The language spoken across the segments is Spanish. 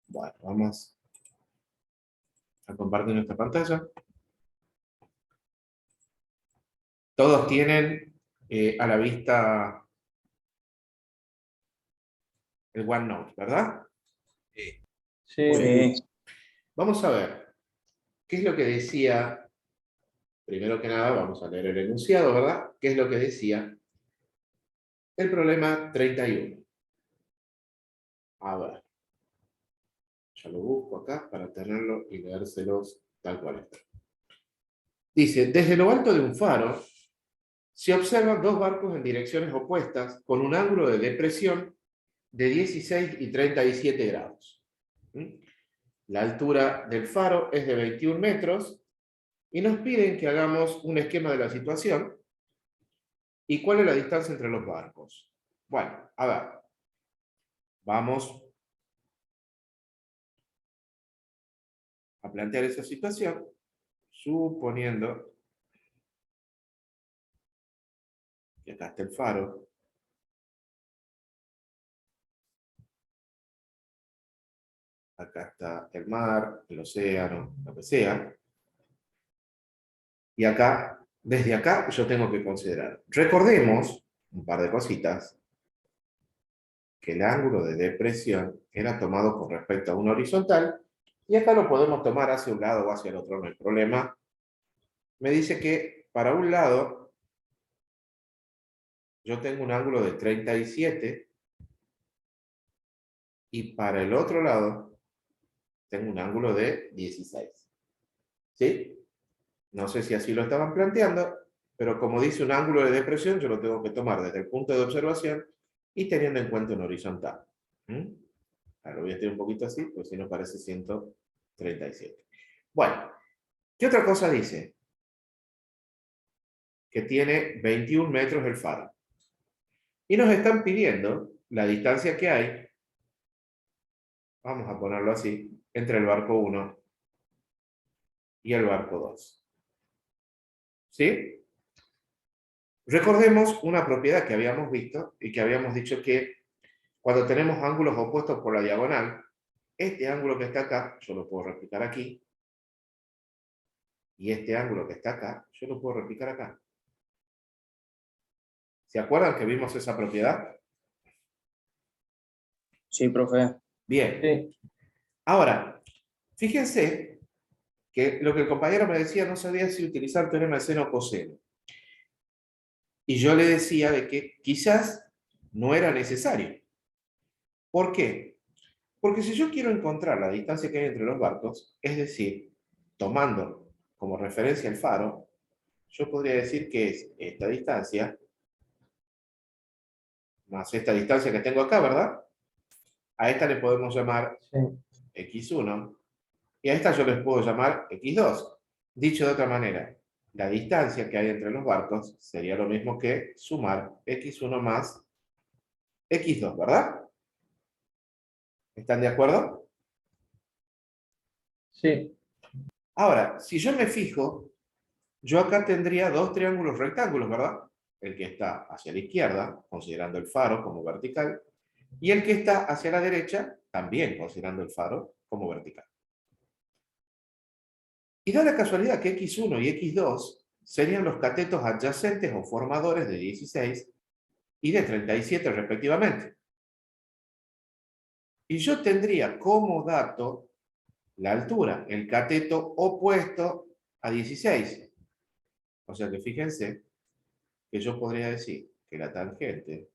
Bueno, vamos a compartir nuestra pantalla. Todos tienen a la vista el OneNote, ¿verdad? Sí. Muy bien. Sí. Vamos a ver, ¿qué es lo que decía? Primero que nada, vamos a leer el enunciado, ¿verdad? ¿Qué es lo que decía el problema 31? A ver, ya lo busco acá para tenerlo y leérselos tal cual está. Dice, desde lo alto de un faro se observan dos barcos en direcciones opuestas con un ángulo de depresión de 16 y 37 grados. La altura del faro es de 21 metros y nos piden que hagamos un esquema de la situación y cuál es la distancia entre los barcos. Bueno, a ver, vamos a plantear esa situación suponiendo que acá está el faro. Acá está el mar, el océano, lo que sea. Y acá, desde acá, yo tengo que considerar. Recordemos un par de cositas, que el ángulo de depresión era tomado con respecto a una horizontal, y acá lo podemos tomar hacia un lado o hacia el otro, no hay problema. Me dice que para un lado, yo tengo un ángulo de 37, y para el otro lado, tengo un ángulo de 16. ¿Sí? No sé si así lo estaban planteando, pero como dice un ángulo de depresión, yo lo tengo que tomar desde el punto de observación y teniendo en cuenta un horizontal. Ahora lo voy a estar un poquito así, pues si no parece 137. Bueno, ¿qué otra cosa dice? Que tiene 21 metros el faro. Y nos están pidiendo la distancia que hay, vamos a ponerlo así, entre el barco 1 y el barco 2. ¿Sí? Recordemos una propiedad que habíamos visto y que habíamos dicho que cuando tenemos ángulos opuestos por la diagonal, este ángulo que está acá, yo lo puedo replicar aquí, y este ángulo que está acá, yo lo puedo replicar acá. ¿Se acuerdan que vimos esa propiedad? Sí, profe. Bien. Sí. Ahora, fíjense que lo que el compañero me decía, no sabía si utilizar teorema de seno o coseno. Y yo le decía de que quizás no era necesario. ¿Por qué? Porque si yo quiero encontrar la distancia que hay entre los barcos, es decir, tomando como referencia el faro, yo podría decir que es esta distancia más esta distancia que tengo acá, ¿verdad? A esta le podemos llamar Sí. x1 y a esta yo les puedo llamar x2. Dicho de otra manera, la distancia que hay entre los barcos sería lo mismo que sumar x1 más x2, ¿verdad? ¿Están de acuerdo? Sí. Ahora, si yo me fijo, yo acá tendría dos triángulos rectángulos, ¿verdad? El que está hacia la izquierda, considerando el faro como vertical, y el que está hacia la derecha, también considerando el faro como vertical. Y da la casualidad que x1 y x2 serían los catetos adyacentes o formadores de 16 y de 37 respectivamente. Y yo tendría como dato la altura, el cateto opuesto a 16. O sea que fíjense que yo podría decir que la tangente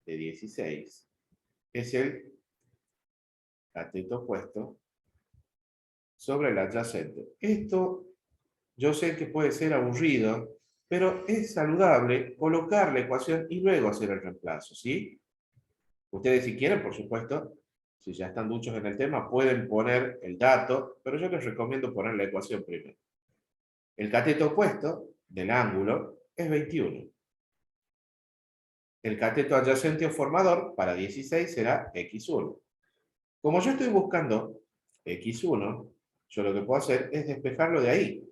de 16 es el cateto opuesto sobre el adyacente. Esto yo sé que puede ser aburrido, pero es saludable colocar la ecuación y luego hacer el reemplazo, ¿sí? Ustedes si quieren, por supuesto, si ya están duchos en el tema, pueden poner el dato, pero yo les recomiendo poner la ecuación primero. El cateto opuesto del ángulo es 21. El cateto adyacente o formador para 16 será x1. Como yo estoy buscando x1, yo lo que puedo hacer es despejarlo de ahí.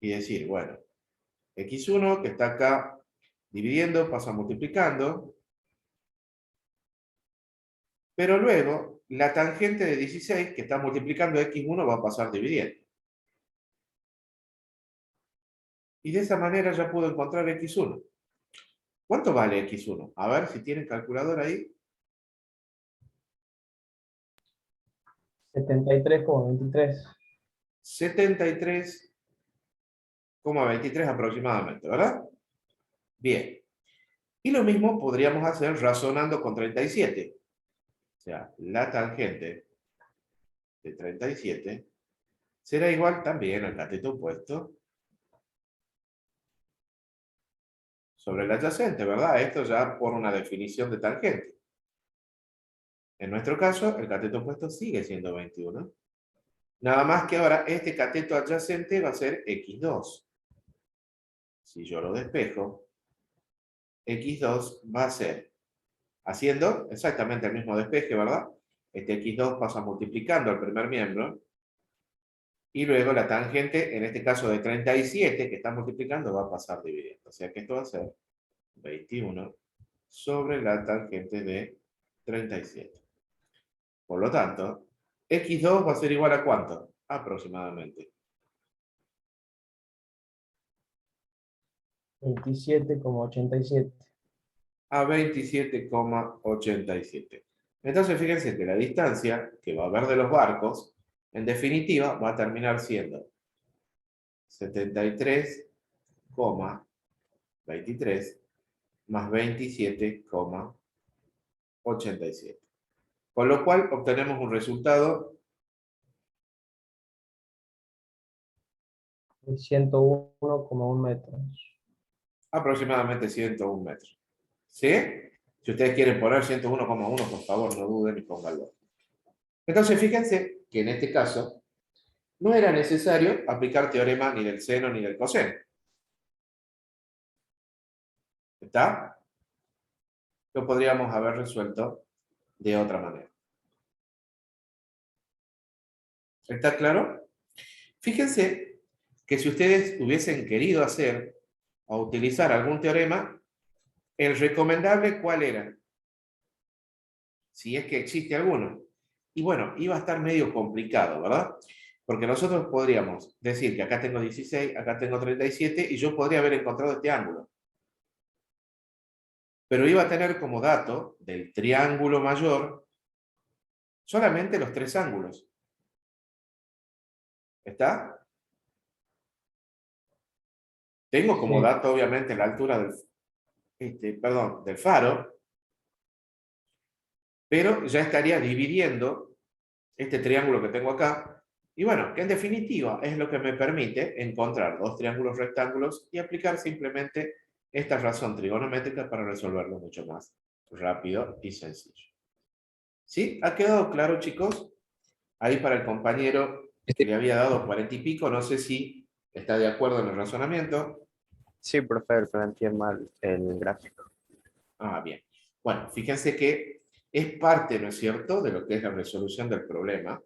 Y decir, bueno, x1 que está acá dividiendo, pasa multiplicando, pero luego la tangente de 16, que está multiplicando x1, va a pasar dividiendo. Y de esa manera ya puedo encontrar x1. ¿Cuánto vale x1? A ver si tienen calculadora ahí. 73,23. 73,23 aproximadamente, ¿verdad? Bien. Y lo mismo podríamos hacer razonando con 37. O sea, la tangente de 37 será igual también al cateto opuesto sobre el adyacente, ¿verdad? Esto ya por una definición de tangente. En nuestro caso, el cateto opuesto sigue siendo 21. Nada más que ahora este cateto adyacente va a ser x2. Si yo lo despejo, x2 va a ser, haciendo exactamente el mismo despeje, ¿verdad? Este x2 pasa multiplicando el primer miembro, y luego la tangente, en este caso de 37, que está multiplicando, va a pasar dividiendo. O sea que esto va a ser 21 sobre la tangente de 37. Por lo tanto, x2 va a ser igual a ¿cuánto? Aproximadamente. 27,87. A 27,87. Entonces, fíjense que la distancia que va a haber de los barcos, en definitiva, va a terminar siendo 73,23 más 27,87. Con lo cual, obtenemos un resultado 101,1 metros. aproximadamente 101 metros. ¿Sí? Si ustedes quieren poner 101,1, por favor, no duden y pónganlo. Entonces, fíjense que en este caso no era necesario aplicar teorema ni del seno ni del coseno. ¿Está? Lo podríamos haber resuelto de otra manera. ¿Está claro? Fíjense que si ustedes hubiesen querido hacer o utilizar algún teorema, el recomendable, ¿cuál era? Si es que existe alguno. Y bueno, iba a estar medio complicado, ¿verdad? Porque nosotros podríamos decir que acá tengo 16, acá tengo 37, y yo podría haber encontrado este ángulo. Pero iba a tener como dato del triángulo mayor solamente los tres ángulos. ¿Está? Tengo como Sí, dato, obviamente, la altura del faro, pero ya estaría dividiendo este triángulo que tengo acá. Y bueno, que en definitiva es lo que me permite encontrar dos triángulos rectángulos y aplicar simplemente esta razón trigonométrica para resolverlo mucho más rápido y sencillo. ¿Sí? ¿Ha quedado claro, chicos? Ahí para el compañero que Sí, le había dado 40 y pico, no sé si está de acuerdo en el razonamiento. sí, profe, planteé mal el gráfico. Ah, bien. Bueno, fíjense que es parte, ¿no es cierto?, de lo que es la resolución del problema,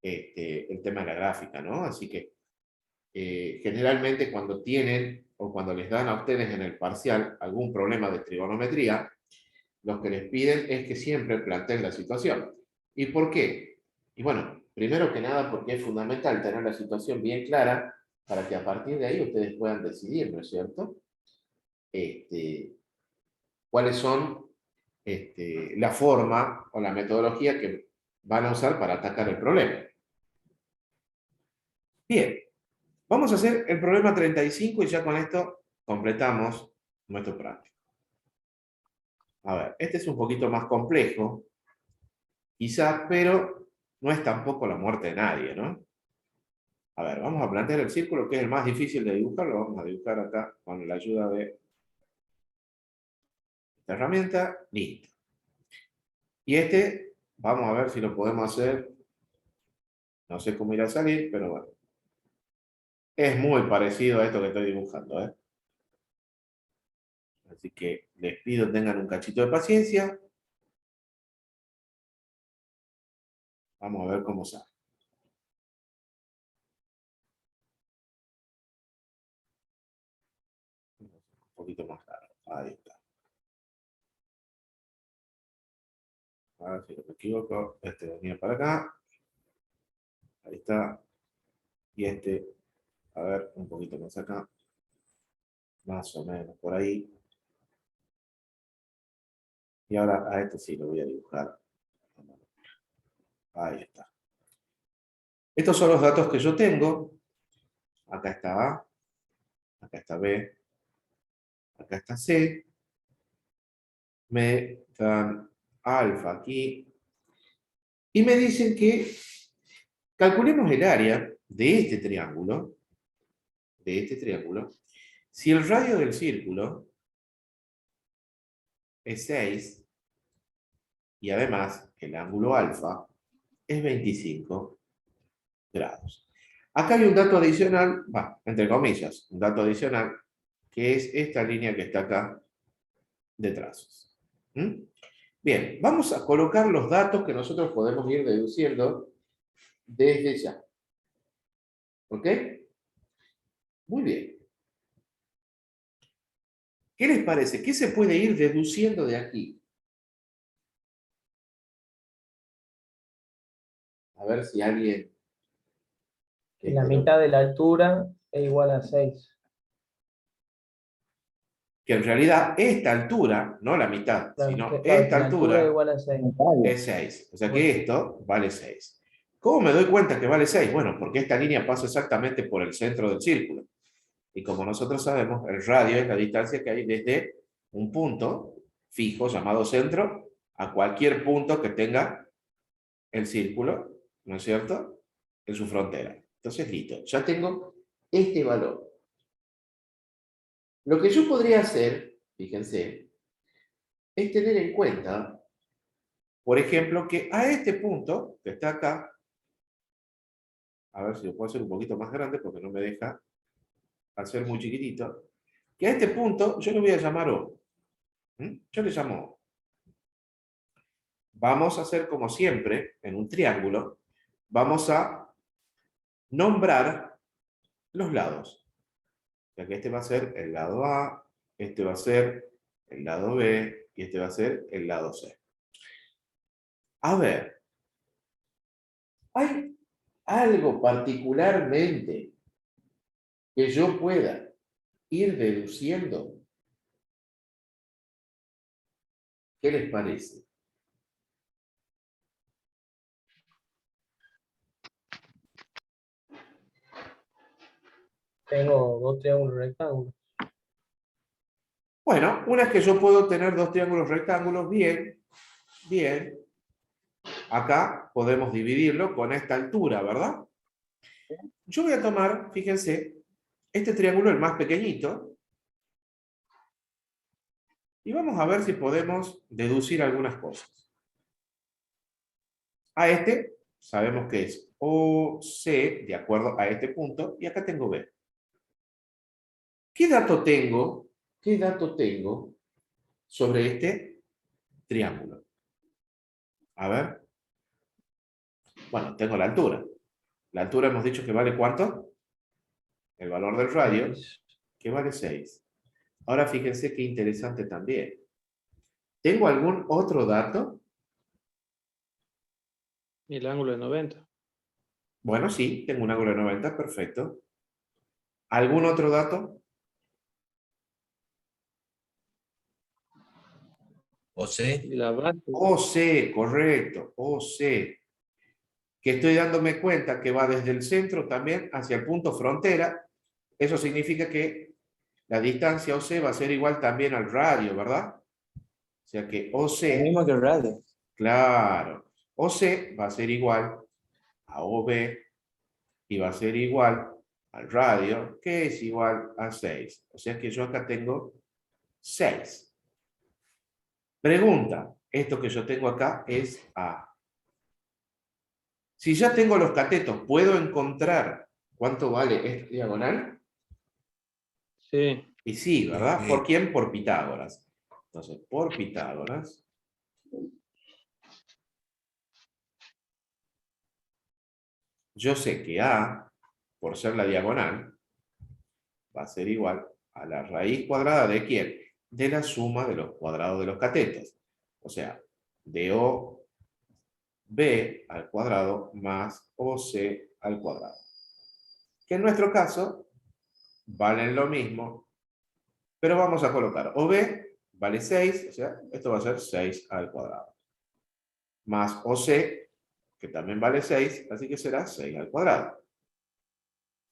el tema de la gráfica, ¿no? Así que generalmente cuando tienen o cuando les dan a ustedes en el parcial algún problema de trigonometría, lo que les piden es que siempre planteen la situación. ¿Y por qué? Y bueno, primero que nada porque es fundamental tener la situación bien clara para que a partir de ahí ustedes puedan decidir, ¿no es cierto? Cuáles son la forma o la metodología que van a usar para atacar el problema. Bien, vamos a hacer el problema 35 y ya con esto completamos nuestro práctico. A ver, este es un poquito más complejo, quizás, pero no es tampoco la muerte de nadie, ¿no? A ver, vamos a plantear el círculo, que es el más difícil de dibujar. Lo vamos a dibujar acá con la ayuda de esta herramienta. Listo. Y vamos a ver si lo podemos hacer. No sé cómo irá a salir, pero bueno. Es muy parecido a esto que estoy dibujando, ¿eh? Así que les pido tengan un cachito de paciencia. Vamos a ver cómo sale. Un poquito más claro. Ahí está. A ver si no me equivoco. Este venía para acá. Ahí está. Y este, a ver, un poquito más acá. Más o menos por ahí. Y ahora a este sí lo voy a dibujar. Ahí está. Estos son los datos que yo tengo. Acá está A, acá está B, acá está C. Me dan alfa aquí. Y me dicen que calculemos el área de este triángulo. Si el radio del círculo es 6 y además el ángulo alfa es 25 grados. Acá hay un dato adicional, entre comillas, un dato adicional, que es esta línea que está acá de trazos. ¿Mm? Bien, vamos a colocar los datos que nosotros podemos ir deduciendo desde ya. ¿Ok? Muy bien. ¿Qué les parece? ¿Qué se puede ir deduciendo de aquí? A ver si alguien... Que la mitad de la altura es igual a 6. Que en realidad esta altura, no la mitad, Claro, sino que esta la altura es altura igual a 6. es 6. O sea que esto vale 6. ¿Cómo me doy cuenta que vale 6? Bueno, porque esta línea pasa exactamente por el centro del círculo. Y como nosotros sabemos, el radio es la distancia que hay desde un punto fijo llamado centro a cualquier punto que tenga el círculo, ¿no es cierto?, en su frontera. Entonces, listo, ya tengo este valor. Lo que yo podría hacer, fíjense, es tener en cuenta, por ejemplo, que a este punto, que está acá, a ver si lo puedo hacer un poquito más grande porque no me deja hacer muy chiquitito, que a este punto yo le voy a llamar O. Yo le llamo O. Vamos a hacer como siempre, en un triángulo, vamos a nombrar los lados. O sea que este va a ser el lado A, este va a ser el lado B y este va a ser el lado C. A ver, ¿hay algo particularmente que yo pueda ir deduciendo? ¿Qué les parece? Tengo dos triángulos rectángulos. Bueno, una es que yo puedo tener dos triángulos rectángulos, bien, bien. Acá podemos dividirlo con esta altura, ¿verdad? Yo voy a tomar, fíjense, este triángulo, el más pequeñito, y vamos a ver si podemos deducir algunas cosas. A este sabemos que es OC, de acuerdo a este punto, y acá tengo B. ¿Qué dato tengo? ¿Qué dato tengo sobre este triángulo? A ver. Bueno, tengo la altura. La altura hemos dicho que vale ¿cuánto? El valor del radio, que vale 6. Ahora fíjense qué interesante también. ¿Tengo algún otro dato? Y el ángulo de 90. Bueno, sí, tengo un ángulo de 90, perfecto. ¿Algún otro dato? OC, Y la base. OC, correcto, OC. Que estoy dándome cuenta que va desde el centro también hacia el punto frontera. Eso significa que la distancia OC va a ser igual también al radio, ¿verdad? O sea que OC, lo mismo que el radio. claro, OC va a ser igual a OB y va a ser igual al radio, que es igual a 6. O sea que yo acá tengo 6. Pregunta, esto que yo tengo acá es A. Si ya tengo los catetos, ¿puedo encontrar cuánto vale esta diagonal? Sí. Y sí, ¿verdad? ¿Por quién? Por Pitágoras. Entonces, por Pitágoras, yo sé que A, por ser la diagonal, va a ser igual a la raíz cuadrada ¿de quién? De la suma de los cuadrados de los catetos. O sea, de O b al cuadrado más OC al cuadrado. Que en nuestro caso valen lo mismo, pero vamos a colocar OB vale 6, o sea, esto va a ser 6 al cuadrado. Más OC, que también vale 6, así que será 6 al cuadrado.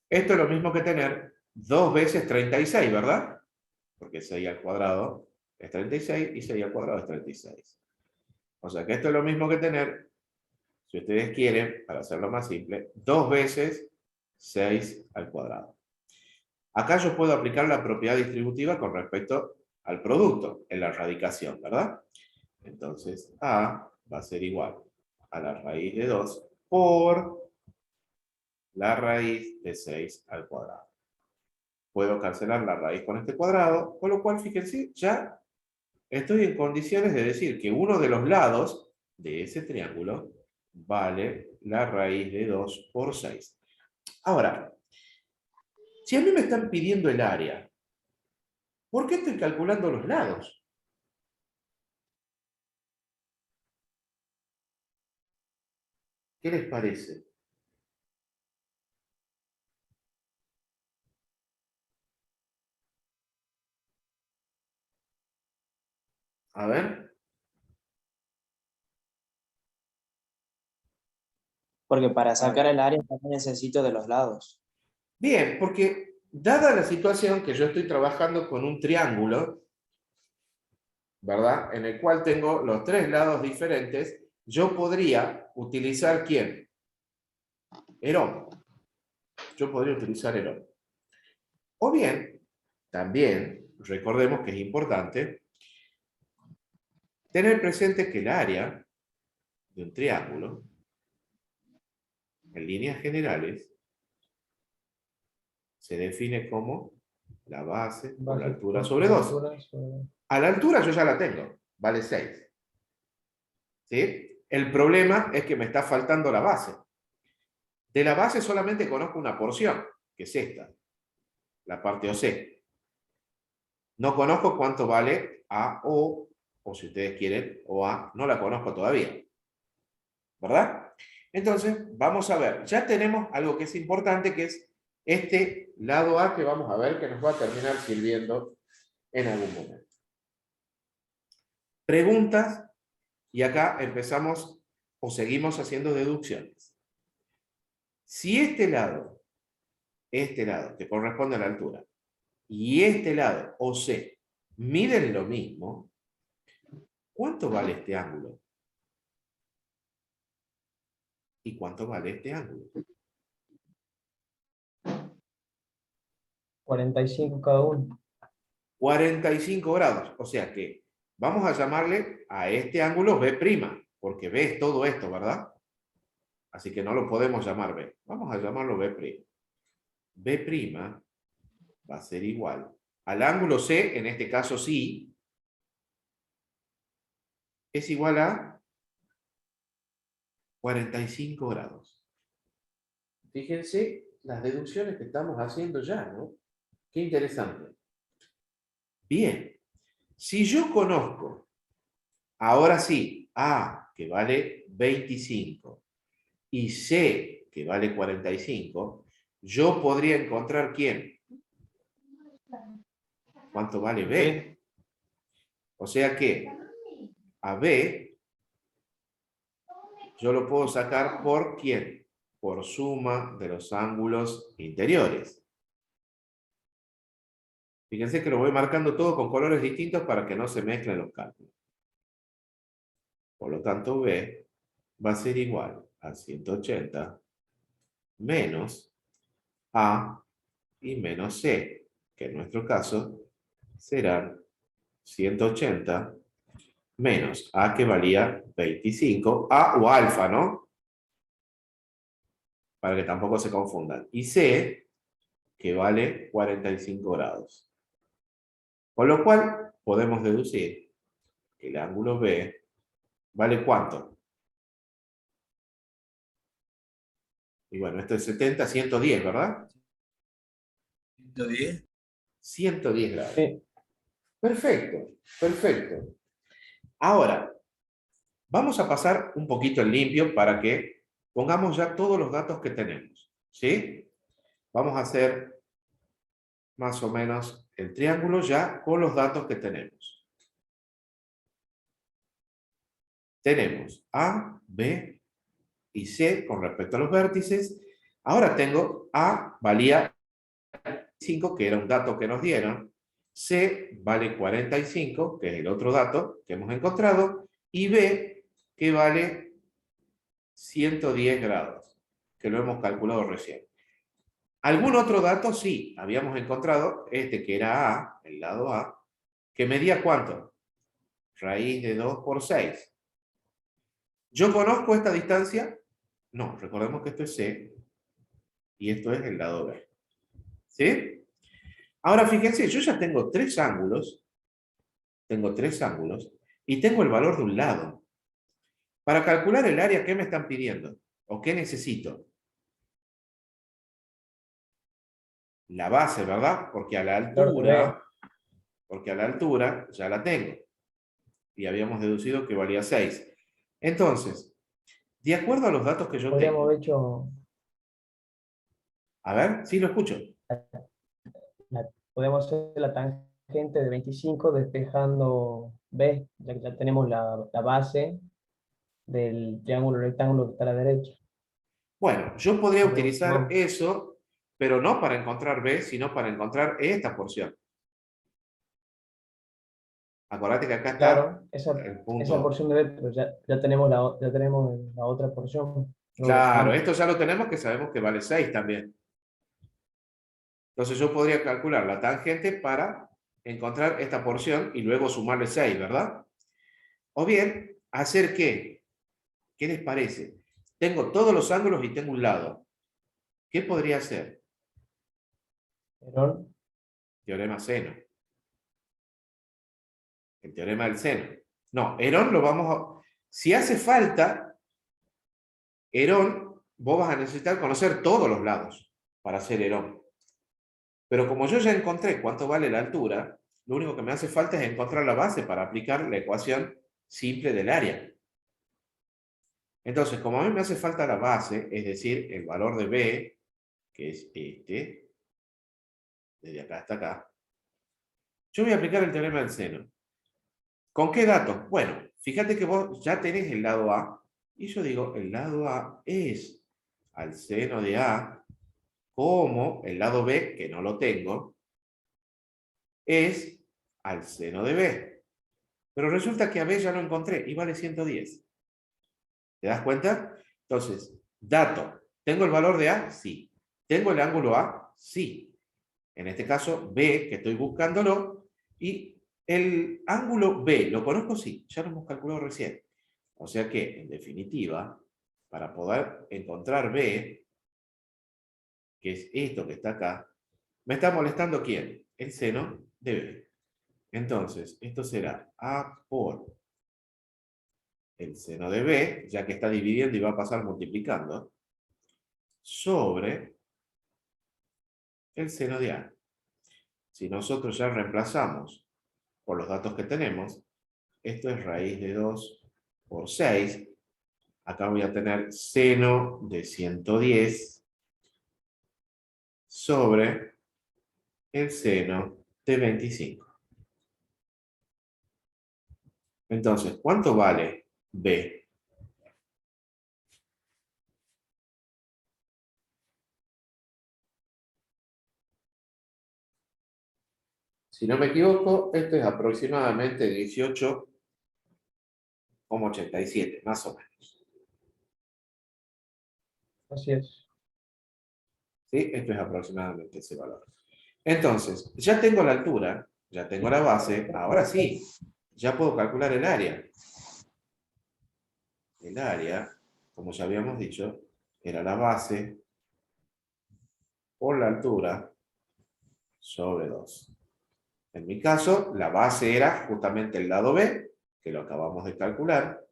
Esto es lo mismo que tener 2 veces 36, ¿verdad? Porque 6 al cuadrado es 36 y 6 al cuadrado es 36. O sea que esto es lo mismo que tener, si ustedes quieren, para hacerlo más simple, 2 veces 6 al cuadrado. Acá yo puedo aplicar la propiedad distributiva con respecto al producto en la radicación, ¿verdad? Entonces, A va a ser igual a la raíz de 2 por la raíz de 6 al cuadrado. Puedo cancelar la raíz con este cuadrado, con lo cual, fíjense, ya estoy en condiciones de decir que uno de los lados de ese triángulo vale la raíz de 2 por 6. Ahora, si a mí me están pidiendo el área, ¿por qué estoy calculando los lados? ¿Qué les parece? A ver. Porque para sacar el área también necesito de los lados. Bien, porque dada la situación que yo estoy trabajando con un triángulo, ¿verdad? En el cual tengo los 3 lados diferentes, yo podría utilizar ¿quién? Herón. Yo podría utilizar Herón. O bien, también, recordemos que es importante tener presente que el área de un triángulo, en líneas generales, se define como la base por la altura sobre 2. A la altura yo ya la tengo, vale 6. ¿Sí? El problema es que me está faltando la base. De la base solamente conozco una porción, que es esta, la parte OC. No conozco cuánto vale AO, o si ustedes quieren, OA, no la conozco todavía. ¿Verdad? Entonces, vamos a ver, ya tenemos algo que es importante, que es este lado A que vamos a ver que nos va a terminar sirviendo en algún momento. Preguntas, y acá empezamos o seguimos haciendo deducciones. Si este lado, que corresponde a la altura, y este lado, OC, miden lo mismo, ¿cuánto vale este ángulo? ¿Y cuánto vale este ángulo? 45 cada uno. 45 grados. O sea que vamos a llamarle a este ángulo B', porque B es todo esto, ¿verdad? Así que no lo podemos llamar B. Vamos a llamarlo B'. B' va a ser igual al ángulo C, en este caso sí, es igual a 45 grados. Fíjense las deducciones que estamos haciendo ya, ¿no? Qué interesante. Bien, si yo conozco, ahora sí, A, que vale 25, y C, que vale 45, yo podría encontrar ¿quién? ¿Cuánto vale B? O sea que a B yo lo puedo sacar por ¿quién? Por suma de los ángulos interiores. Fíjense que lo voy marcando todo con colores distintos para que no se mezclen los cálculos. Por lo tanto, B va a ser igual a 180 menos A y menos C, que en nuestro caso serán 180 menos A, que valía 25, A o alfa, ¿no? Para que tampoco se confundan. Y C, que vale 45 grados. Con lo cual, podemos deducir que el ángulo B vale ¿cuánto? Y bueno, esto es 70, 110, ¿verdad? 110. 110 grados. Sí. Perfecto, perfecto. Ahora, Vamos a pasar un poquito en limpio para que pongamos ya todos los datos que tenemos. ¿Sí? Vamos a hacer más o menos el triángulo ya con los datos que tenemos. Tenemos A, B y C con respecto a los vértices. Ahora tengo A valía 5, que era un dato que nos dieron. C vale 45, que es el otro dato que hemos encontrado. Y B, que vale 110 grados, que lo hemos calculado recién. ¿Algún otro dato? Sí, habíamos encontrado este que era A, el lado A, que medía ¿cuánto? Raíz de 2 por 6. ¿Yo conozco esta distancia? No, recordemos que esto es C y esto es el lado B. ¿Sí? Ahora fíjense, yo ya tengo tres ángulos y tengo el valor de un lado. Para calcular el área, ¿qué me están pidiendo? ¿O qué necesito? La base, ¿verdad? Porque a la altura ya la tengo. Y habíamos deducido que valía 6. Entonces, de acuerdo a los datos que yo Podríamos tengo... haber hecho, A ver, sí lo escucho. podemos hacer la tangente de 25 despejando B, ya que ya tenemos la base del triángulo rectángulo que está a la derecha. Bueno, yo podría utilizar No, eso, pero no para encontrar B, sino para encontrar esta porción. Acordate que acá está claro, el esa punto. porción de B, pero ya tenemos ya tenemos la otra porción. No lo Claro, dejamos. esto ya lo tenemos, que sabemos que vale 6 también. Entonces yo podría calcular la tangente para encontrar esta porción y luego sumarle 6, ¿verdad? O bien, ¿hacer qué? ¿Qué les parece? Tengo todos los ángulos y tengo un lado. ¿Qué podría hacer? Herón, Teorema seno. El teorema del seno. No, Herón lo vamos a... Si hace falta, Herón, vos vas a necesitar conocer todos los lados para hacer Herón. Pero como yo ya encontré cuánto vale la altura, lo único que me hace falta es encontrar la base para aplicar la ecuación simple del área. Entonces, como a mí me hace falta la base, es decir, el valor de B, que es este, desde acá hasta acá, yo voy a aplicar el teorema del seno. ¿Con qué datos? Bueno, fíjate que vos ya tenés el lado A, y yo digo, el lado A es al seno de A, como el lado B, que no lo tengo, es al seno de B. Pero resulta que a B ya lo encontré y vale 110. ¿Te das cuenta? Entonces, dato. ¿Tengo el valor de A? Sí. ¿Tengo el ángulo A? Sí. En este caso, B, que estoy buscándolo. Y el ángulo B, ¿lo conozco? Sí. Ya lo hemos calculado recién. O sea que, en definitiva, para poder encontrar B, que es esto que está acá, me está molestando ¿quién? El seno de B. Entonces, esto será A por el seno de B, ya que está dividiendo y va a pasar multiplicando, sobre el seno de A. Si nosotros ya reemplazamos por los datos que tenemos, esto es raíz de 2 por 6. Acá voy a tener seno de 110 sobre el seno de 25. Entonces, ¿cuánto vale B? Si no me equivoco, esto es aproximadamente 18,87, más o menos. así es. ¿Sí? Esto es aproximadamente ese valor. Entonces, ya tengo la altura, ya tengo la base, ahora sí, ya puedo calcular el área. El área, como ya habíamos dicho, era la base por la altura sobre 2. En mi caso, la base era justamente el lado B, que lo acabamos de calcular,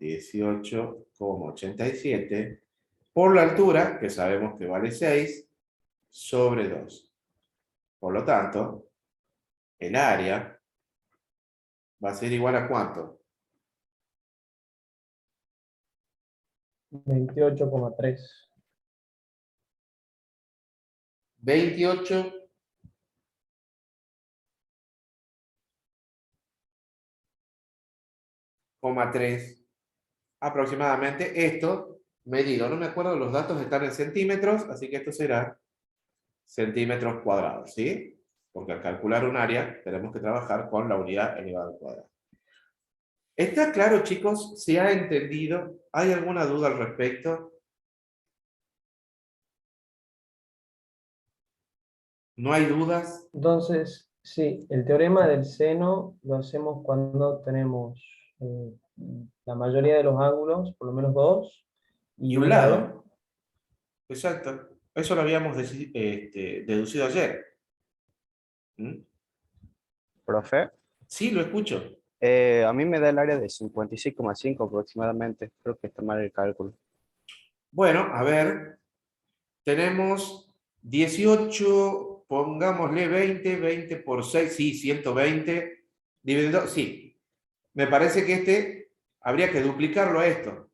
18,87, por la altura, que sabemos que vale 6, sobre 2. Por lo tanto, el área va a ser igual a ¿cuánto? 28,3. 28,3 aproximadamente. Esto medido, no me acuerdo, los datos están en centímetros, así que esto será centímetros cuadrados, ¿sí? Porque al calcular un área tenemos que trabajar con la unidad elevado al cuadrado. ¿Está claro, chicos? ¿Se ha entendido? ¿Hay alguna duda al respecto? ¿No hay dudas? Entonces, sí, el teorema del seno lo hacemos cuando tenemos la mayoría de los ángulos, por lo menos dos, Y un un lado. lado. Exacto. Eso lo habíamos deducido ayer. ¿Mm? Profe, Sí, lo escucho. a mí me da el área de 56,5 aproximadamente. Creo que está mal el cálculo. Bueno, a ver. Tenemos 18, pongámosle 20 por 6, sí, 120. Dividido, sí. Me parece que este habría que duplicarlo a esto.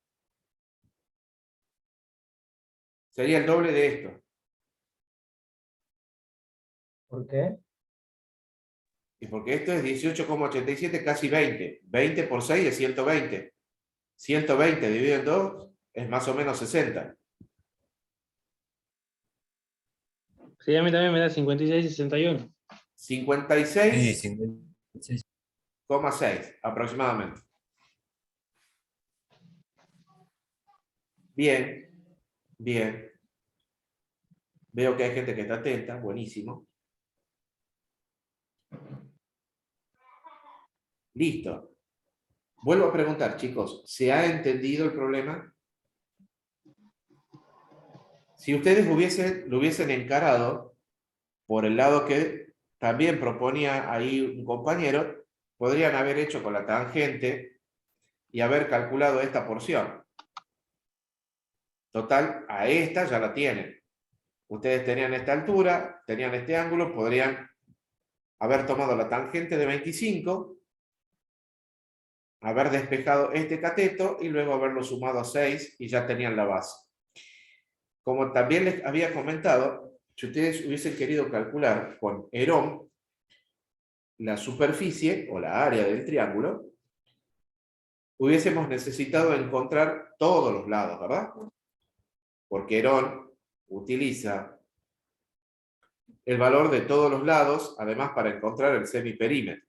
Sería el doble de esto. ¿Por qué? Y porque esto es 18,87, casi 20. 20 por 6 es 120. 120 dividido en 2 es más o menos 60. Sí, a mí también me da 56,61. 56,6 aproximadamente. Bien, bien. Veo que hay gente que está atenta, buenísimo. Listo. Vuelvo a preguntar, chicos, ¿se ha entendido el problema? Si ustedes lo hubiesen encarado por el lado que también proponía ahí un compañero, podrían haber hecho con la tangente y haber calculado esta porción. Total, a esta ya la tienen. Ustedes tenían esta altura, tenían este ángulo, podrían haber tomado la tangente de 25, haber despejado este cateto y luego haberlo sumado a 6 y ya tenían la base. Como también les había comentado, si ustedes hubiesen querido calcular con Herón la superficie o la área del triángulo, hubiésemos necesitado encontrar todos los lados, ¿verdad? Porque Herón utiliza el valor de todos los lados, además para encontrar el semiperímetro.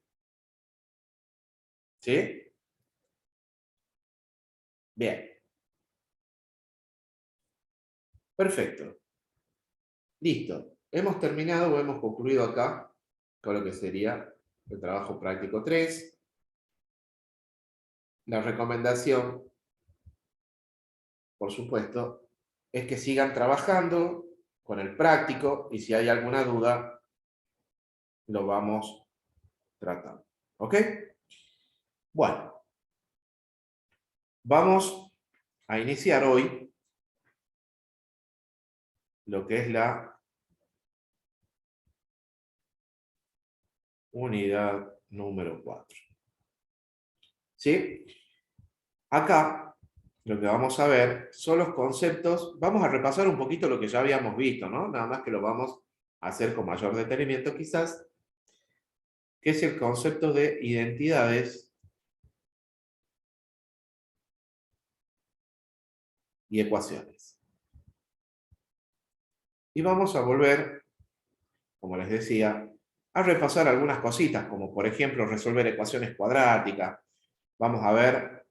¿Sí? Bien. Perfecto. Listo. Hemos terminado o hemos concluido acá con lo que sería el trabajo práctico 3. La recomendación, por supuesto, es que sigan trabajando con el práctico y si hay alguna duda, lo vamos tratando. ¿Ok? Bueno, vamos a iniciar hoy lo que es la unidad número 4. ¿Sí? Acá lo que vamos a ver son los conceptos. Vamos a repasar un poquito lo que ya habíamos visto, ¿no? Nada más que lo vamos a hacer con mayor detenimiento quizás, que es el concepto de identidades y ecuaciones. Y vamos a volver, como les decía, a repasar algunas cositas, como por ejemplo resolver ecuaciones cuadráticas. Vamos a ver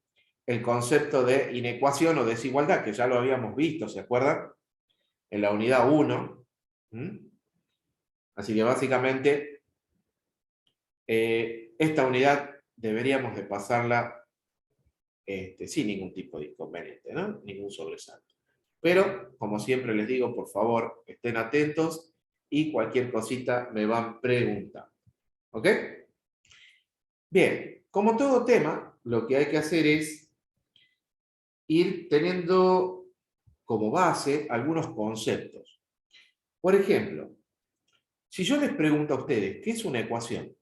el concepto de inecuación o desigualdad, que ya lo habíamos visto, ¿se acuerdan? En la unidad 1. Así que básicamente esta unidad deberíamos de pasarla sin ningún tipo de inconveniente, ¿no? Ningún sobresalto. Pero, como siempre les digo, por favor, estén atentos y cualquier cosita me van preguntando. ¿Ok? Bien, como todo tema, lo que hay que hacer es ir teniendo como base algunos conceptos. Por ejemplo, si yo les pregunto a ustedes, ¿qué es una ecuación?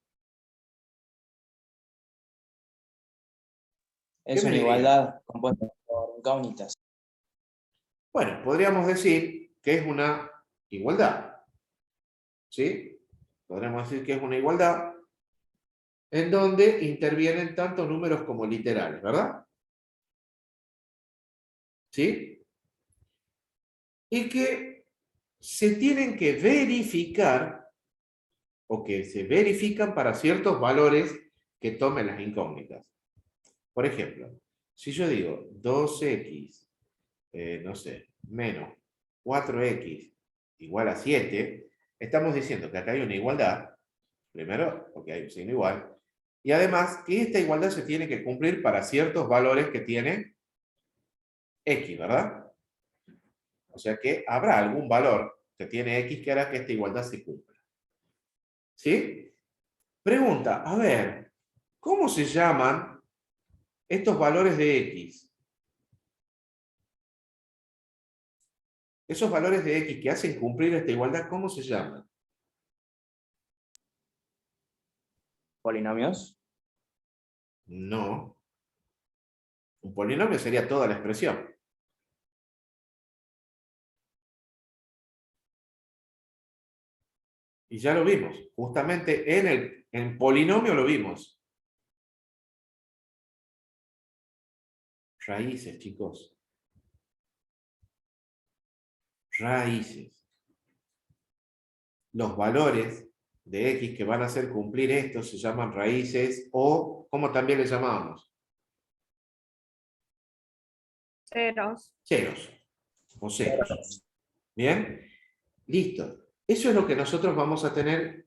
Es ¿Qué me una dirían? igualdad compuesta por incógnitas. Bueno, podríamos decir que es una igualdad. ¿Sí? Podríamos decir que es una igualdad en donde intervienen tanto números como literales, ¿verdad? ¿Sí? Y que se tienen que verificar o que se verifican para ciertos valores que tomen las incógnitas. Por ejemplo, si yo digo 2x, no sé, menos 4x igual a 7, estamos diciendo que acá hay una igualdad, primero, porque hay un signo igual, y además que esta igualdad se tiene que cumplir para ciertos valores que tiene x, ¿verdad? O sea que habrá algún valor que tiene x que hará que esta igualdad se cumpla. ¿Sí? Pregunta, a ver, ¿cómo se llaman estos valores de x? Esos valores de x que hacen cumplir esta igualdad, ¿cómo se llaman? Polinomios. No. Un polinomio sería toda la expresión. Y ya lo vimos. Justamente en polinomio lo vimos. Raíces, chicos. Raíces. Los valores de x que van a hacer cumplir esto se llaman raíces o, ¿cómo también le llamábamos? Ceros. Ceros. O ceros. ¿Bien? Listo. Eso es lo que nosotros vamos a tener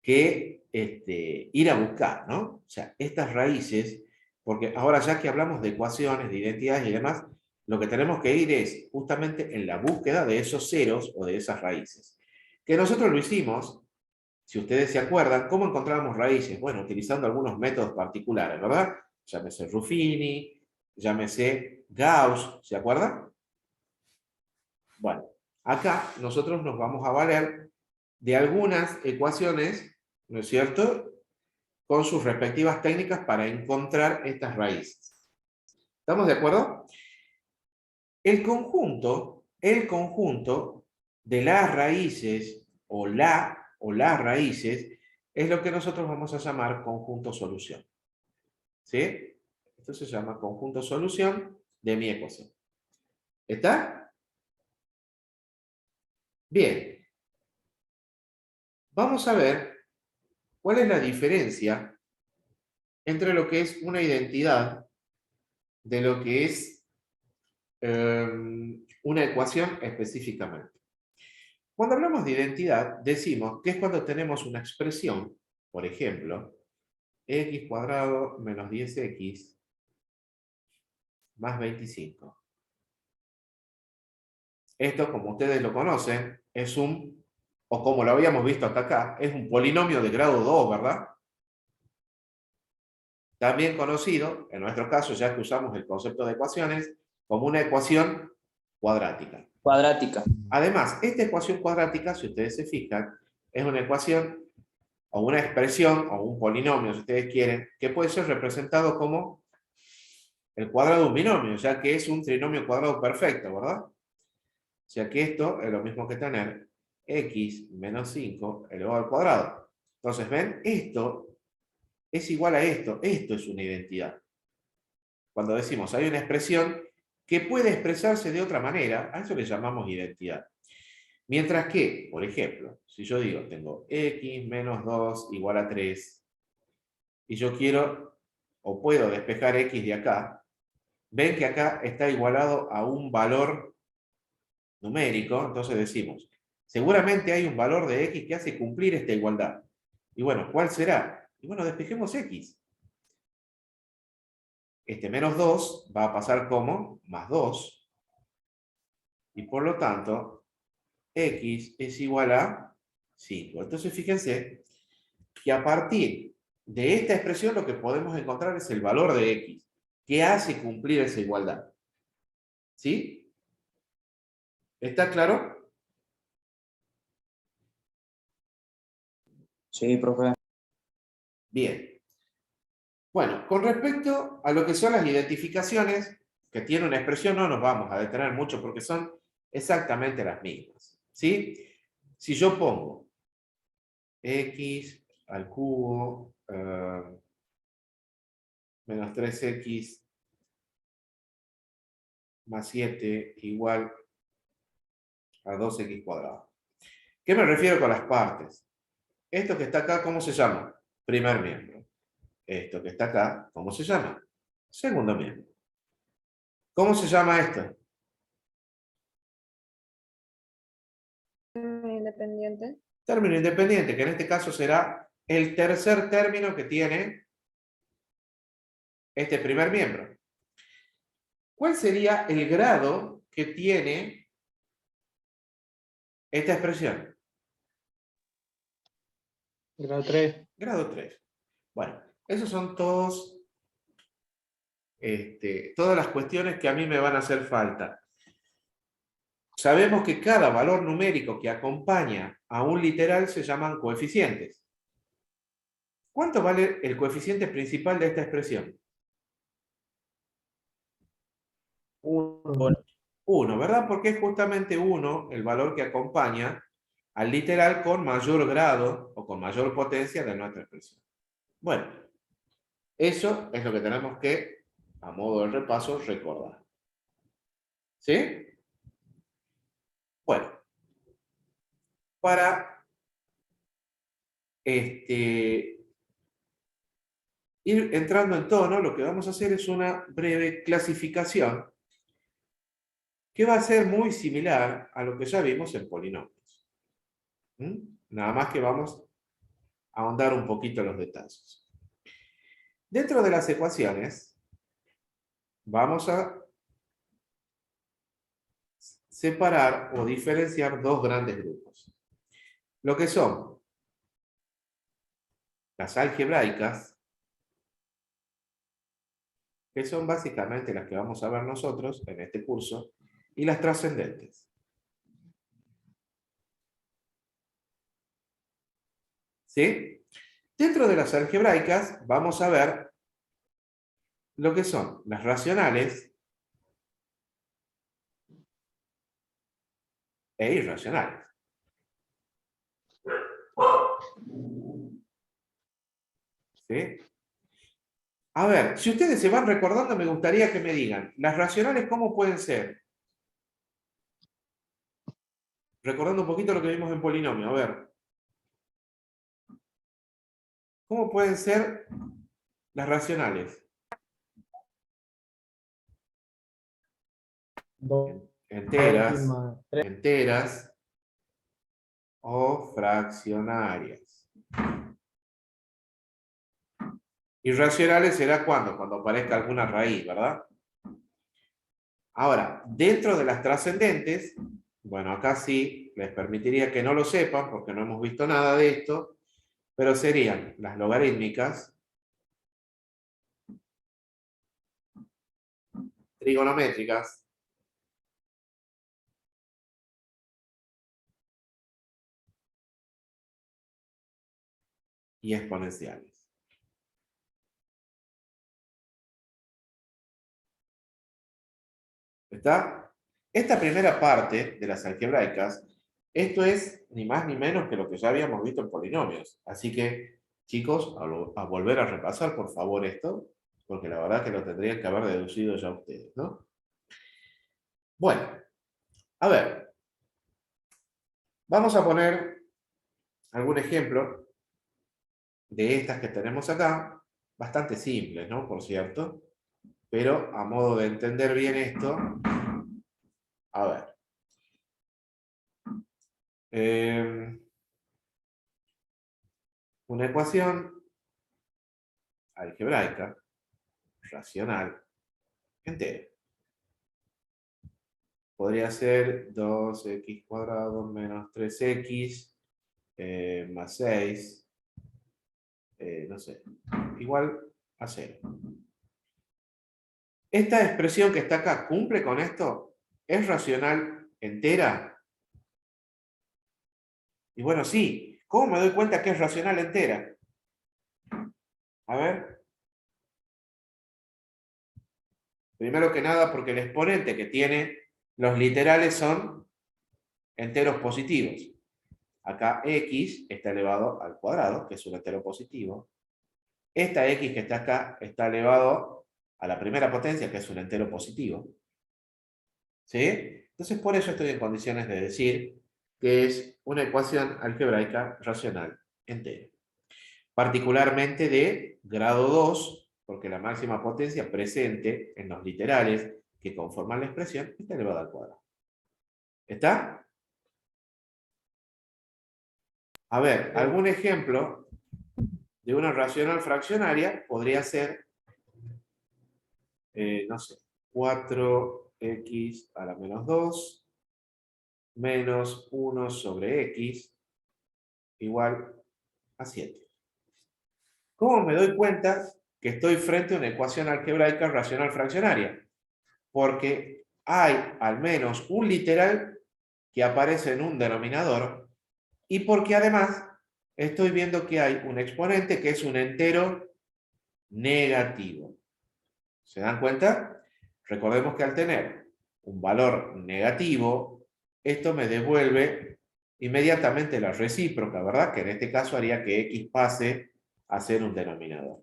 que ir a buscar, ¿no? O sea, estas raíces, porque ahora ya que hablamos de ecuaciones, de identidades y demás, lo que tenemos que ir es justamente en la búsqueda de esos ceros o de esas raíces. Que nosotros lo hicimos, si ustedes se acuerdan, ¿cómo encontrábamos raíces? Bueno, utilizando algunos métodos particulares, ¿verdad? Llámese Ruffini, llámese Gauss, ¿se acuerdan? Bueno, acá nosotros nos vamos a valer de algunas ecuaciones, ¿no es cierto?, con sus respectivas técnicas para encontrar estas raíces. ¿Estamos de acuerdo? El conjunto de las raíces o las raíces es lo que nosotros vamos a llamar conjunto solución. ¿Sí? Esto se llama conjunto solución de mi ecuación. ¿Está? Bien. Vamos a ver cuál es la diferencia entre lo que es una identidad de lo que es una ecuación específicamente. Cuando hablamos de identidad, decimos que es cuando tenemos una expresión, por ejemplo, x cuadrado menos 10x más 25. Esto, como ustedes lo conocen, es o como lo habíamos visto hasta acá, es un polinomio de grado 2, ¿verdad? También conocido, en nuestro caso, ya que usamos el concepto de ecuaciones, como una ecuación cuadrática. Cuadrática. Además, esta ecuación cuadrática, si ustedes se fijan, es una ecuación o una expresión o un polinomio, si ustedes quieren, que puede ser representado como el cuadrado de un binomio, ya que es un trinomio cuadrado perfecto, ¿verdad? O sea que esto es lo mismo que tener x menos 5 elevado al cuadrado. Entonces, ¿ven? Esto es igual a esto. Esto es una identidad. Cuando decimos hay una expresión que puede expresarse de otra manera, a eso le llamamos identidad. Mientras que, por ejemplo, si yo digo, tengo x menos 2 igual a 3, y yo quiero, o puedo despejar x de acá, ven que acá está igualado a un valor numérico, entonces decimos, seguramente hay un valor de x que hace cumplir esta igualdad. Y bueno, ¿cuál será? Y bueno, despejemos x. Este menos 2 va a pasar como más 2, y por lo tanto, x es igual a 5. Entonces, fíjense que a partir de esta expresión lo que podemos encontrar es el valor de x, que hace cumplir esa igualdad. ¿Sí? ¿Está claro? Sí, profe. Bien. Bueno, con respecto a lo que son las identificaciones, que tiene una expresión, no nos vamos a detener mucho porque son exactamente las mismas. ¿Sí? Si yo pongo x al cubo menos 3x más 7 igual a 2x cuadrado. ¿Qué me refiero con las partes? Esto que está acá, ¿cómo se llama? Primer miembro. Esto que está acá, ¿cómo se llama? Segundo miembro. ¿Cómo se llama esto? Independiente. Término independiente, que en este caso será el tercer término que tiene este primer miembro. ¿Cuál sería el grado que tiene esta expresión? Grado 3. Grado 3. Bueno, esos son todas las cuestiones que a mí me van a hacer falta. Sabemos que cada valor numérico que acompaña a un literal se llaman coeficientes. ¿Cuánto vale el coeficiente principal de esta expresión? 1. 1, ¿verdad? Porque es justamente 1 el valor que acompaña al literal con mayor grado o con mayor potencia de nuestra expresión. Bueno, eso es lo que tenemos que, a modo de repaso, recordar. ¿Sí? Bueno, para ir entrando en tono, lo que vamos a hacer es una breve clasificación que va a ser muy similar a lo que ya vimos en polinomios. Nada más que vamos a ahondar un poquito en los detalles. Dentro de las ecuaciones, vamos a separar o diferenciar dos grandes grupos. Lo que son las algebraicas, que son básicamente las que vamos a ver nosotros en este curso, y las trascendentes. ¿Sí? Dentro de las algebraicas vamos a ver lo que son las racionales e irracionales. ¿Sí? A ver, si ustedes se van recordando, me gustaría que me digan, ¿las racionales cómo pueden ser? Recordando un poquito lo que vimos en polinomio, a ver. ¿Cómo pueden ser las racionales? 2x Enteras, más 3. enteras o fraccionarias. Irracionales será cuando aparezca alguna raíz, ¿verdad? Ahora, dentro de las trascendentes, bueno, acá sí les permitiría que no lo sepan porque no hemos visto nada de esto, pero serían las logarítmicas, trigonométricas, y exponenciales. ¿Está? Esta primera parte de las algebraicas, esto es ni más ni menos que lo que ya habíamos visto en polinomios. Así que, chicos, a volver a repasar, por favor, esto, porque la verdad que lo tendrían que haber deducido ya ustedes, ¿no? Bueno, a ver. Vamos a poner algún ejemplo de estas que tenemos acá, bastante simples, ¿no? Por cierto, pero a modo de entender bien esto, a ver. Una ecuación algebraica, racional, entera. Podría ser 2x cuadrado menos 3x más 6, no sé, igual a 0. Esta expresión que está acá, ¿cumple con esto? ¿Es racional entera? Y bueno, sí. ¿Cómo me doy cuenta que es racional entera? A ver. Primero que nada porque el exponente que tiene los literales son enteros positivos. Acá x está elevado al cuadrado, que es un entero positivo. Esta x que está acá está elevado a la primera potencia, que es un entero positivo. ¿Sí? Entonces por eso estoy en condiciones de decir que es una ecuación algebraica racional entera. Particularmente de grado 2, porque la máxima potencia presente en los literales que conforman la expresión está elevada al cuadrado. ¿Está? A ver, algún ejemplo de una racional fraccionaria podría ser, no sé, 4x a la menos 2 menos 1 sobre x igual a 7. ¿Cómo me doy cuenta que estoy frente a una ecuación algebraica racional fraccionaria? Porque hay al menos un literal que aparece en un denominador y porque además estoy viendo que hay un exponente que es un entero negativo. ¿Se dan cuenta? Recordemos que al tener un valor negativo, esto me devuelve inmediatamente la recíproca, ¿verdad? Que en este caso haría que x pase a ser un denominador.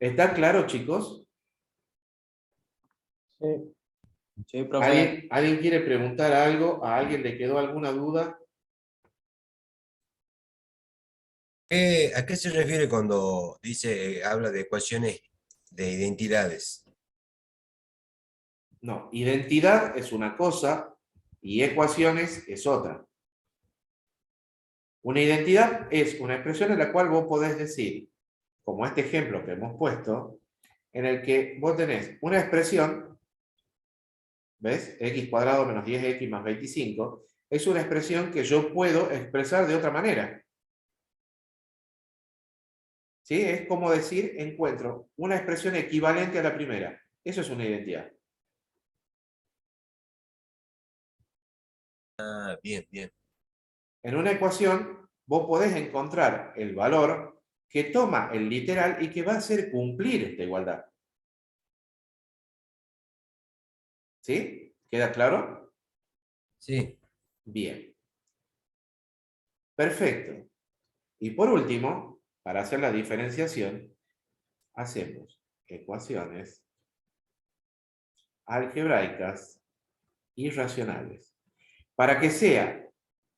¿Está claro, chicos? Sí. Sí, profe. ¿Alguien quiere preguntar algo? ¿A alguien le quedó alguna duda? ¿A qué se refiere cuando dice, habla de ecuaciones de identidades? No, identidad es una cosa y ecuaciones es otra. Una identidad es una expresión en la cual vos podés decir, como este ejemplo que hemos puesto, en el que vos tenés una expresión, ¿ves? X cuadrado menos 10x más 25, es una expresión que yo puedo expresar de otra manera. ¿Sí? Es como decir, encuentro una expresión equivalente a la primera. Eso es una identidad. Ah, bien, bien. En una ecuación, vos podés encontrar el valor que toma el literal y que va a hacer cumplir esta igualdad. ¿Sí? ¿Queda claro? Sí. Bien. Perfecto. Y por último, para hacer la diferenciación, hacemos ecuaciones algebraicas y racionales. Para que sea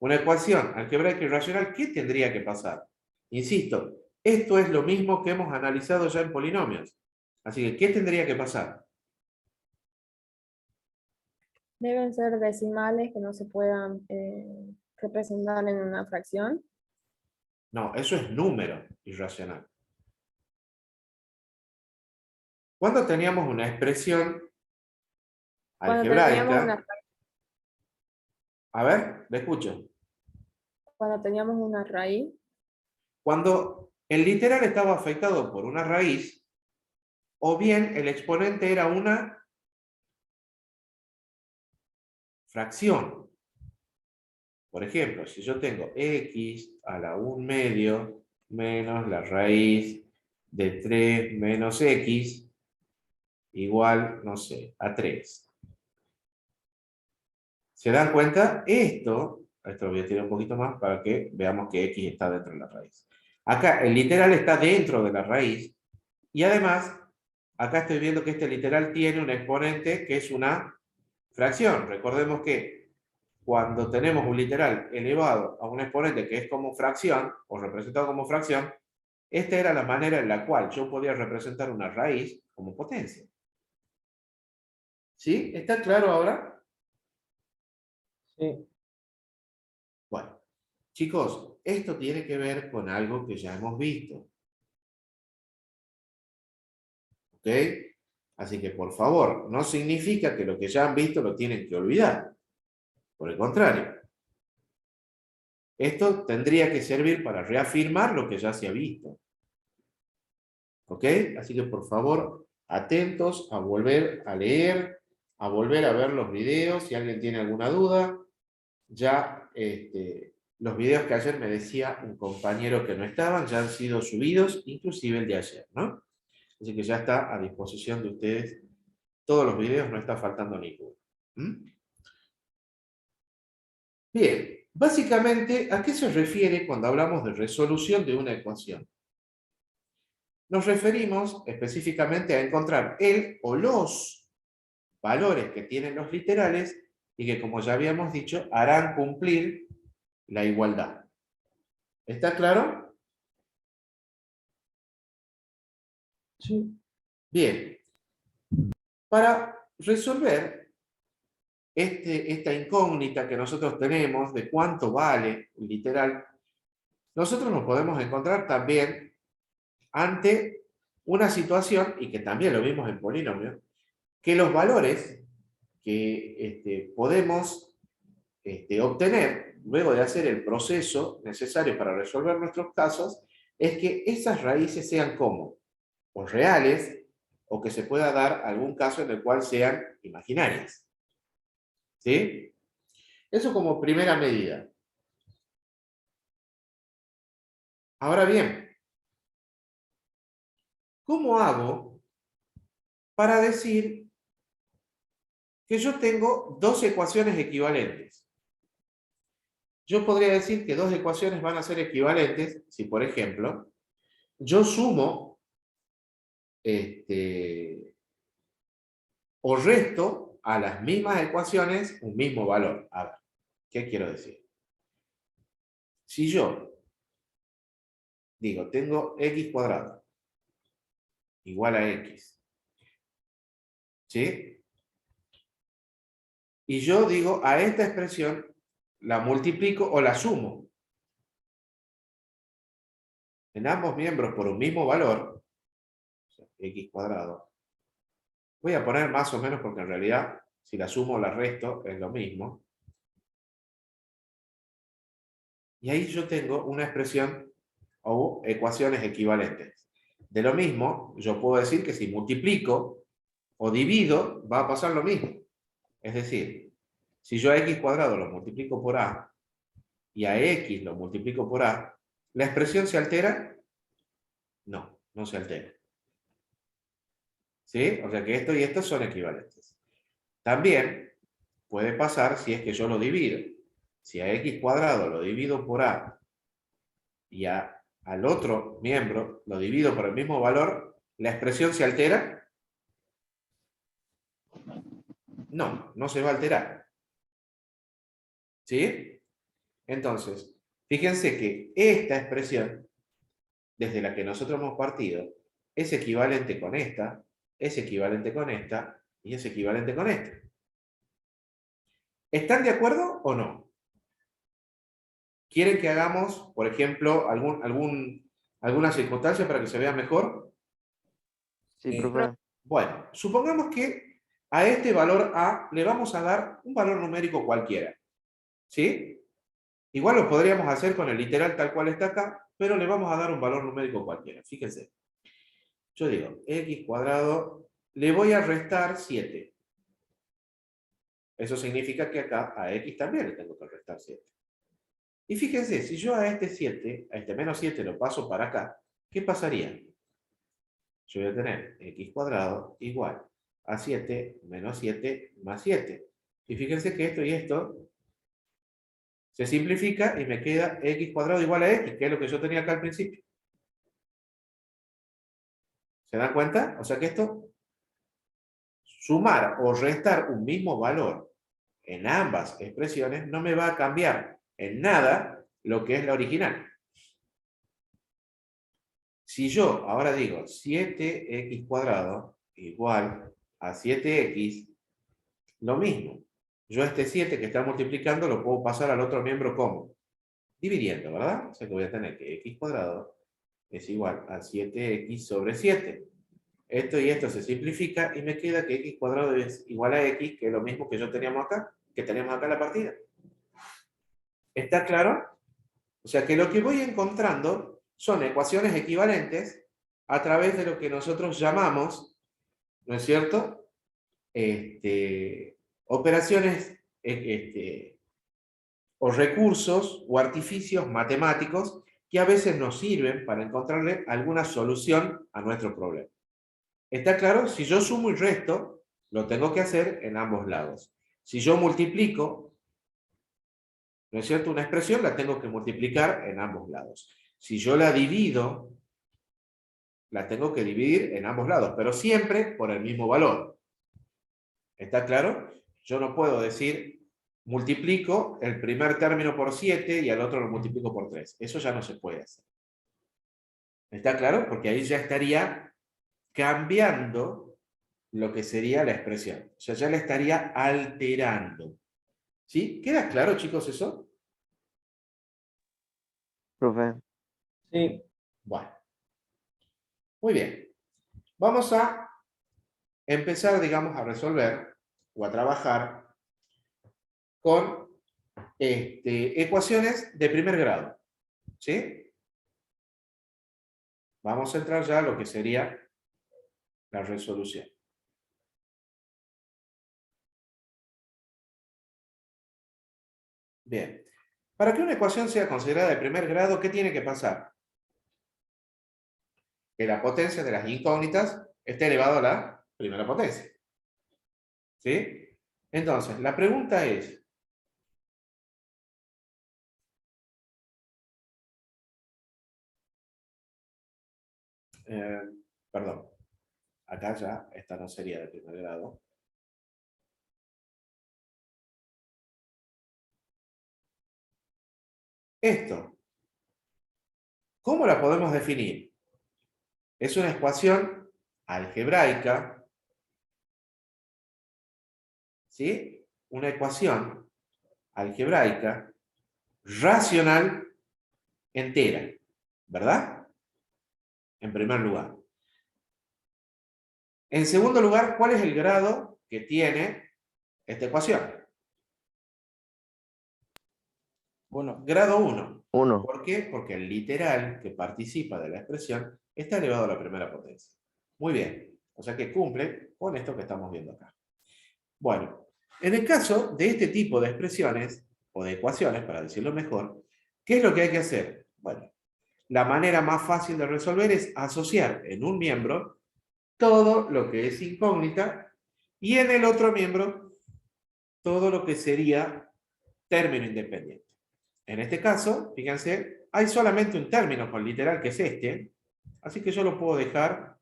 una ecuación algebraica y racional, ¿qué tendría que pasar? Insisto, esto es lo mismo que hemos analizado ya en polinomios. Así que, ¿qué tendría que pasar? Deben ser decimales que no se puedan representar en una fracción. No, eso es número irracional. Cuando teníamos una expresión Cuando teníamos algebraica, a ver, le escucho. cuando teníamos una raíz, Cuando el literal estaba afectado por una raíz, o bien el exponente era una fracción. Por ejemplo, si yo tengo x a la 1 medio menos la raíz de 3 menos x igual, no sé, a 3. ¿Se dan cuenta? Esto lo voy a tirar un poquito más para que veamos que x está dentro de la raíz. Acá el literal está dentro de la raíz y además acá estoy viendo que este literal tiene un exponente que es una fracción. Recordemos que cuando tenemos un literal elevado a un exponente que es como fracción o representado como fracción, esta era la manera en la cual yo podía representar una raíz como potencia. ¿Sí? ¿Está claro ahora? Sí. Bueno, chicos, esto tiene que ver con algo que ya hemos visto. ¿Ok? Así que, por favor, no significa que lo que ya han visto lo tienen que olvidar. Por el contrario. Esto tendría que servir para reafirmar lo que ya se ha visto. ¿Ok? Así que, por favor, atentos a volver a leer, a volver a ver los videos. Si alguien tiene alguna duda, ya los videos que ayer me decía un compañero que no estaban, ya han sido subidos, inclusive el de ayer, ¿no? Así que ya está a disposición de ustedes todos los videos, no está faltando ninguno. Bien, básicamente, ¿a qué se refiere cuando hablamos de resolución de una ecuación? Nos referimos específicamente a encontrar el o los valores que tienen los literales y que, como ya habíamos dicho, harán cumplir la igualdad. ¿Está claro? Sí. Bien. Para resolver esta incógnita que nosotros tenemos de cuánto vale un literal, nosotros nos podemos encontrar también ante una situación, y que también lo vimos en polinomios, que los valores que podemos obtener luego de hacer el proceso necesario para resolver nuestros casos, es que esas raíces sean como, o reales, o que se pueda dar algún caso en el cual sean imaginarias. ¿Sí? Eso como primera medida. Ahora bien, ¿cómo hago para decir que yo tengo dos ecuaciones equivalentes? Yo podría decir que dos ecuaciones van a ser equivalentes si, por ejemplo, yo sumo o resto a las mismas ecuaciones un mismo valor. A ver, ¿qué quiero decir? Si yo digo, tengo x cuadrado igual a x, ¿sí? Y yo digo, a esta expresión la multiplico o la sumo en ambos miembros por un mismo valor, o sea, x cuadrado. Voy a poner más o menos porque en realidad, si la sumo o la resto, es lo mismo. Y ahí yo tengo una expresión o ecuaciones equivalentes. De lo mismo, yo puedo decir que si multiplico o divido, va a pasar lo mismo. Es decir, si yo a x cuadrado lo multiplico por a y a x lo multiplico por a, ¿la expresión se altera? No, no se altera. ¿Sí? O sea que esto y esto son equivalentes. También puede pasar si es que yo lo divido. Si a x cuadrado lo divido por a y al otro miembro lo divido por el mismo valor, ¿la expresión se altera? No, no se va a alterar. ¿Sí? Entonces, fíjense que esta expresión, desde la que nosotros hemos partido, es equivalente con esta, es equivalente con esta y es equivalente con esta. ¿Están de acuerdo o no? ¿Quieren que hagamos, por ejemplo, alguna circunstancia para que se vea mejor? Sí, profe. Bueno, supongamos que a este valor A le vamos a dar un valor numérico cualquiera. ¿Sí? Igual lo podríamos hacer con el literal tal cual está acá, pero le vamos a dar un valor numérico cualquiera. Fíjense. Yo digo, x cuadrado, le voy a restar 7. Eso significa que acá a x también le tengo que restar 7. Y fíjense, si yo a este 7, a este menos 7 lo paso para acá, ¿qué pasaría? Yo voy a tener x cuadrado igual a 7 menos 7 más 7. Y fíjense que esto y esto se simplifica y me queda x cuadrado igual a x, que es lo que yo tenía acá al principio. ¿Se dan cuenta? O sea que esto, sumar o restar un mismo valor en ambas expresiones, no me va a cambiar en nada lo que es la original. Si yo ahora digo 7x cuadrado igual a 7x, lo mismo. Yo este 7 que está multiplicando lo puedo pasar al otro miembro como dividiendo, ¿verdad? O sea que voy a tener que x cuadrado es igual a 7x sobre 7. Esto y esto se simplifica y me queda que x cuadrado es igual a x, que es lo mismo que teníamos acá en la partida. ¿Está claro? O sea que lo que voy encontrando son ecuaciones equivalentes a través de lo que nosotros llamamos, ¿no es cierto? Operaciones o recursos o artificios matemáticos que a veces nos sirven para encontrarle alguna solución a nuestro problema. ¿Está claro? Si yo sumo y resto, lo tengo que hacer en ambos lados. Si yo multiplico, ¿no es cierto? Una expresión la tengo que multiplicar en ambos lados. Si yo la divido, la tengo que dividir en ambos lados, pero siempre por el mismo valor. ¿Está claro? Yo no puedo decir, multiplico el primer término por 7 y al otro lo multiplico por 3. Eso ya no se puede hacer. ¿Está claro? Porque ahí ya estaría cambiando lo que sería la expresión. O sea, ya la estaría alterando. ¿Sí? ¿Queda claro, chicos, eso? Profe. Sí, Bueno. Muy bien. Vamos a empezar, digamos, a resolver o a trabajar con ecuaciones de primer grado. ¿Sí? Vamos a entrar ya a lo que sería la resolución. Bien. Para que una ecuación sea considerada de primer grado, ¿qué tiene que pasar? Que la potencia de las incógnitas esté elevado a la primera potencia. ¿Sí? Entonces, la pregunta es, perdón, acá ya, esta no sería de primer grado. Esto, ¿cómo la podemos definir? Es una ecuación algebraica, ¿sí? Una ecuación algebraica racional entera, ¿verdad? En primer lugar. En segundo lugar, ¿cuál es el grado que tiene esta ecuación? Bueno, grado 1. 1. ¿Por qué? Porque el literal que participa de la expresión está elevado a la primera potencia. Muy bien. O sea que cumple con esto que estamos viendo acá. Bueno, en el caso de este tipo de expresiones, o de ecuaciones, para decirlo mejor, ¿qué es lo que hay que hacer? Bueno, la manera más fácil de resolver es asociar en un miembro todo lo que es incógnita y en el otro miembro todo lo que sería término independiente. En este caso, fíjense, hay solamente un término con literal que es este, así que yo lo puedo dejar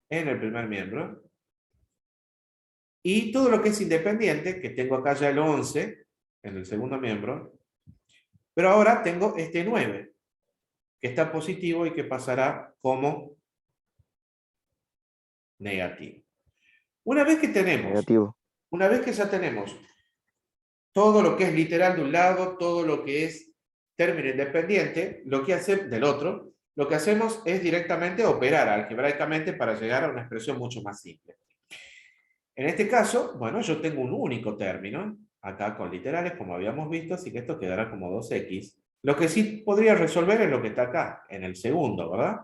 en el primer miembro. Y todo lo que es independiente, que tengo acá ya el 11 en el segundo miembro, pero ahora tengo este 9, que está positivo y que pasará como negativo. Una vez que Negativo. ya tenemos todo lo que es literal de un lado, todo lo que es término independiente, del otro, lo que hacemos es directamente operar algebraicamente para llegar a una expresión mucho más simple. En este caso, bueno, yo tengo un único término, acá con literales, como habíamos visto, así que esto quedará como 2x. Lo que sí podría resolver es lo que está acá, en el segundo, ¿verdad?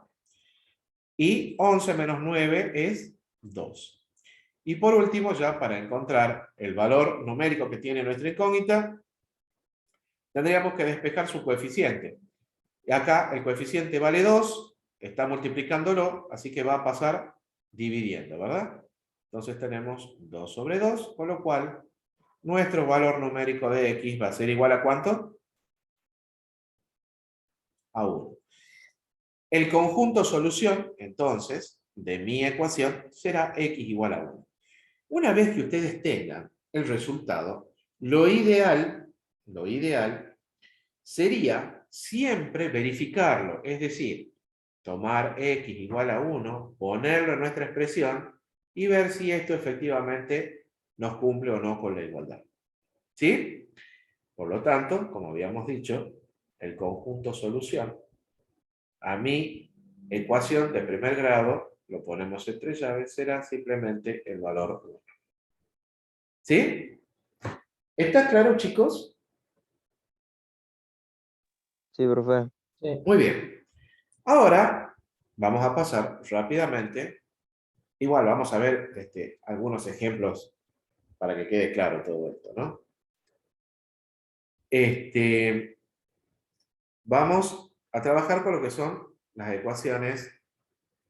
Y 11 menos 9 es 2. Y por último, ya para encontrar el valor numérico que tiene nuestra incógnita, tendríamos que despejar su coeficiente. Y acá el coeficiente vale 2, está multiplicándolo, así que va a pasar dividiendo, ¿verdad? Entonces tenemos 2 sobre 2, con lo cual nuestro valor numérico de x va a ser igual a ¿cuánto? A 1. El conjunto solución, entonces, de mi ecuación será x igual a 1. Una vez que ustedes tengan el resultado, lo ideal sería siempre verificarlo, es decir, tomar x igual a 1, ponerlo en nuestra expresión y ver si esto efectivamente nos cumple o no con la igualdad. ¿Sí? Por lo tanto, como habíamos dicho, el conjunto solución a mi ecuación de primer grado, lo ponemos entre llaves, será simplemente el valor 1. ¿Sí? ¿Está claro, chicos? Sí, profe. sí. Muy bien. Ahora vamos a pasar rápidamente. Igual vamos a ver algunos ejemplos para que quede claro todo esto, ¿no? Vamos a trabajar con lo que son las ecuaciones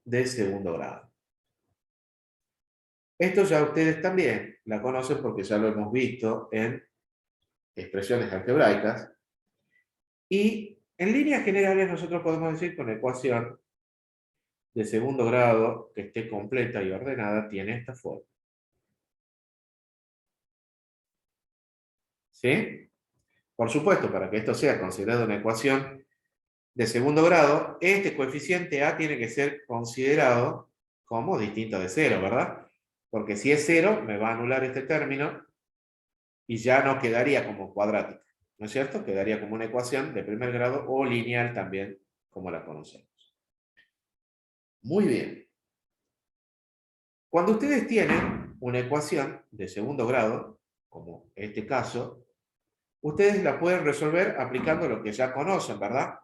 de segundo grado. Esto ya ustedes también la conocen porque ya lo hemos visto en expresiones algebraicas. Y en líneas generales nosotros podemos decir que una ecuación de segundo grado que esté completa y ordenada tiene esta forma. ¿Sí? Por supuesto, para que esto sea considerado una ecuación de segundo grado, este coeficiente A tiene que ser considerado como distinto de 0, ¿verdad? Porque si es 0, me va a anular este término y ya no quedaría como cuadrática, ¿no es cierto? Quedaría como una ecuación de primer grado o lineal también, como la conocemos. Muy bien. Cuando ustedes tienen una ecuación de segundo grado, como este caso, ustedes la pueden resolver aplicando lo que ya conocen, ¿verdad?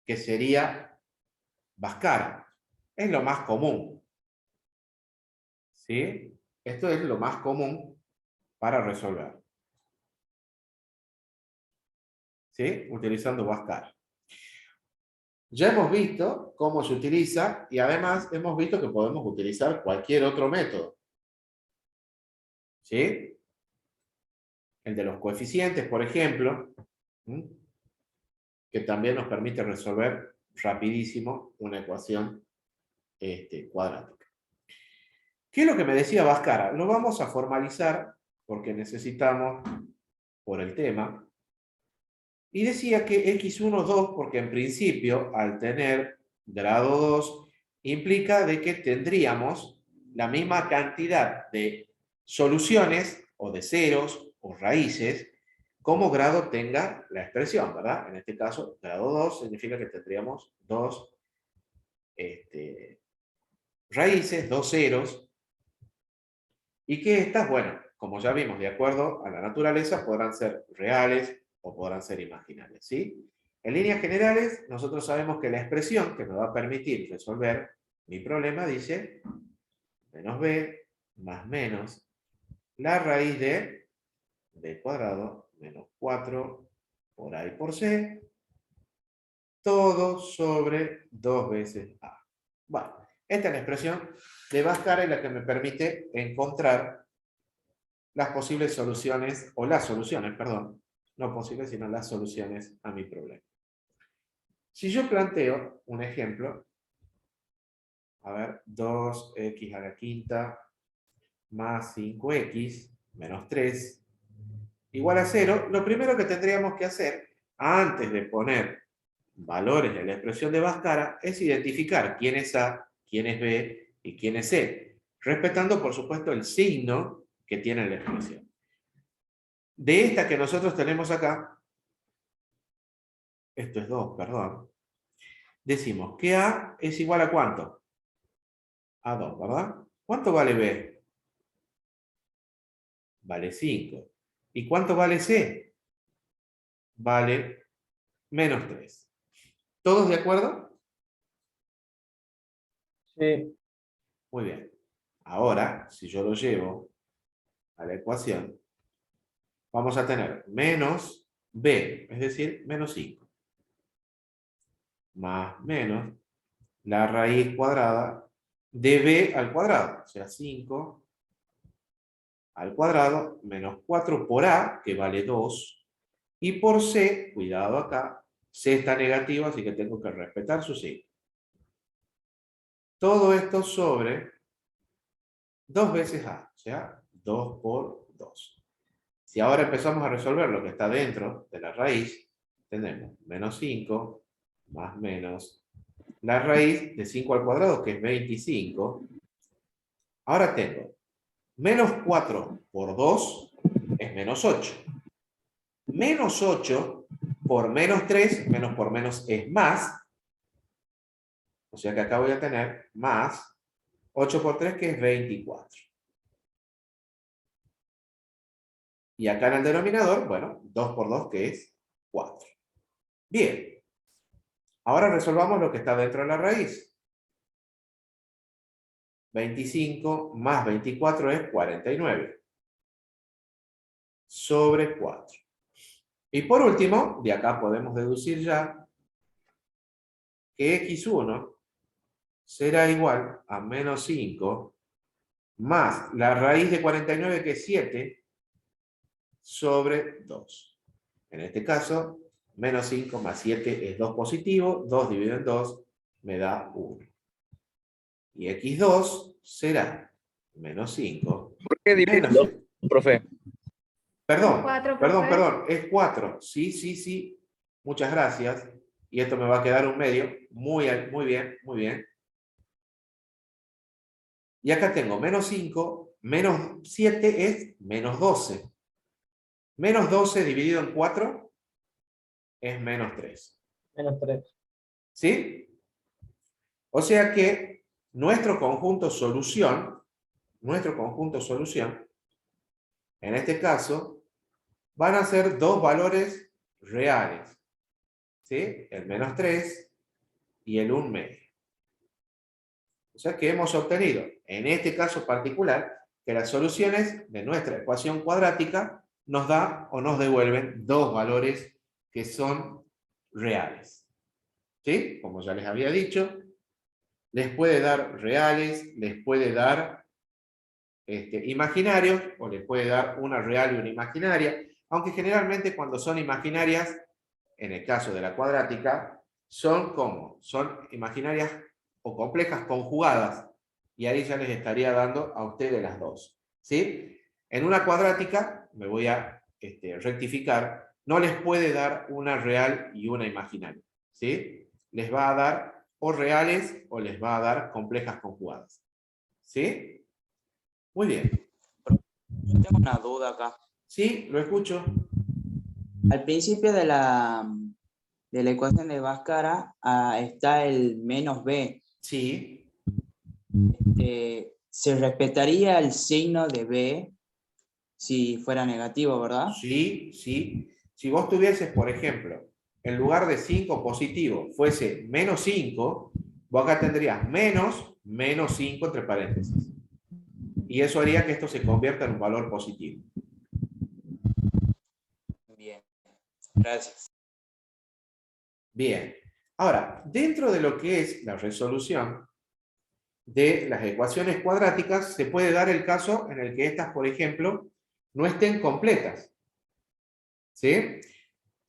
Que sería Bhaskara. Es lo más común. ¿Sí? Esto es lo más común para resolver. ¿Sí? Utilizando Bhaskara. Ya hemos visto cómo se utiliza y además hemos visto que podemos utilizar cualquier otro método. ¿Sí? El de los coeficientes, por ejemplo, que también nos permite resolver rapidísimo una ecuación cuadrática. ¿Qué es lo que me decía Bhaskara? Lo vamos a formalizar porque necesitamos, por el tema, y decía que x1, 2, porque en principio, al tener grado 2, implica de que tendríamos la misma cantidad de soluciones, o de ceros, o raíces, como grado tenga la expresión, ¿verdad? En este caso, grado 2 significa que tendríamos dos raíces, dos ceros, y que estas, bueno, como ya vimos, de acuerdo a la naturaleza, podrán ser reales o podrán ser imaginarias, ¿sí? En líneas generales, nosotros sabemos que la expresión que me va a permitir resolver mi problema dice menos b más menos la raíz de b cuadrado menos 4 por a y por c, todo sobre 2 veces a. Bueno, esta es la expresión de Bhaskara y la que me permite encontrar las posibles soluciones, o las soluciones, perdón, no posibles, sino las soluciones a mi problema. Si yo planteo un ejemplo, a ver, 2x a la quinta más 5x menos 3 igual a 0, lo primero que tendríamos que hacer, antes de poner valores en la expresión de Bhaskara, es identificar quién es A, quién es B y quién es C, respetando, por supuesto, el signo que tiene la expresión. De esta que nosotros tenemos acá, esto es 2, perdón, decimos que A es igual a ¿cuánto? A 2, ¿verdad? ¿Cuánto vale B? Vale 5. ¿Y cuánto vale C? Vale menos 3. ¿Todos de acuerdo? Sí. Muy bien. Ahora, si yo lo llevo a la ecuación, vamos a tener menos B, es decir, menos 5, más menos la raíz cuadrada de B al cuadrado, o sea, 5 al cuadrado menos 4 por A, que vale 2, y por C, cuidado acá, C está negativo, así que tengo que respetar su signo. Todo esto sobre 2 veces A, o sea, 2 por 2. Si ahora empezamos a resolver lo que está dentro de la raíz, tenemos menos 5 más menos la raíz de 5 al cuadrado, que es 25. Ahora tengo menos 4 por 2 es menos 8. Menos 8 por menos 3, menos por menos es más. O sea que acá voy a tener más 8 por 3, que es 24. Y acá en el denominador, bueno, 2 por 2, que es 4. Bien. Ahora resolvamos lo que está dentro de la raíz. 25 más 24 es 49. Sobre 4. Y por último, de acá podemos deducir ya que x1 será igual a menos 5 más la raíz de 49, que es 7, sobre 2. En este caso, menos 5 más 7 es 2 positivo, 2 dividido en 2 me da 1. Y x2 será menos 5. ¿Por qué dividen Menos dos, 7. profe? Perdón, 4, perdón, profe. perdón, es 4. Sí, sí, sí. Muchas gracias. Y esto me va a quedar un medio. Muy bien, muy bien. Y acá tengo menos 5, menos 7 es menos 12. Menos 12 dividido en 4 es menos 3. Menos 3. ¿Sí? O sea que nuestro conjunto solución, en este caso, van a ser dos valores reales. ¿Sí? El menos 3 y el 1 medio. O sea que hemos obtenido, en este caso particular, que las soluciones de nuestra ecuación cuadrática nos da o nos devuelven dos valores que son reales. ¿Sí? Como ya les había dicho, les puede dar reales, les puede dar imaginarios, o les puede dar una real y una imaginaria, aunque generalmente cuando son imaginarias, en el caso de la cuadrática, son como, son imaginarias o complejas conjugadas, y ahí ya les estaría dando a ustedes las dos. ¿Sí? En una cuadrática, me voy a rectificar, no les puede dar una real y una imaginaria. ¿Sí? Les va a dar o reales o les va a dar complejas conjugadas. ¿Sí? Muy bien. Yo tengo una duda acá. Sí, lo escucho. Al principio de la ecuación de Bhaskara está el menos b. Sí, Se respetaría el signo de b si fuera negativo, ¿verdad? sí, sí. Si vos tuvieses, por ejemplo, en lugar de 5 positivo, fuese menos 5, vos acá tendrías menos 5 entre paréntesis. Y eso haría que esto se convierta en un valor positivo. Bien, gracias. Bien. Ahora, dentro de lo que es la resolución de las ecuaciones cuadráticas, se puede dar el caso en el que estas, por ejemplo, no estén completas. ¿Sí?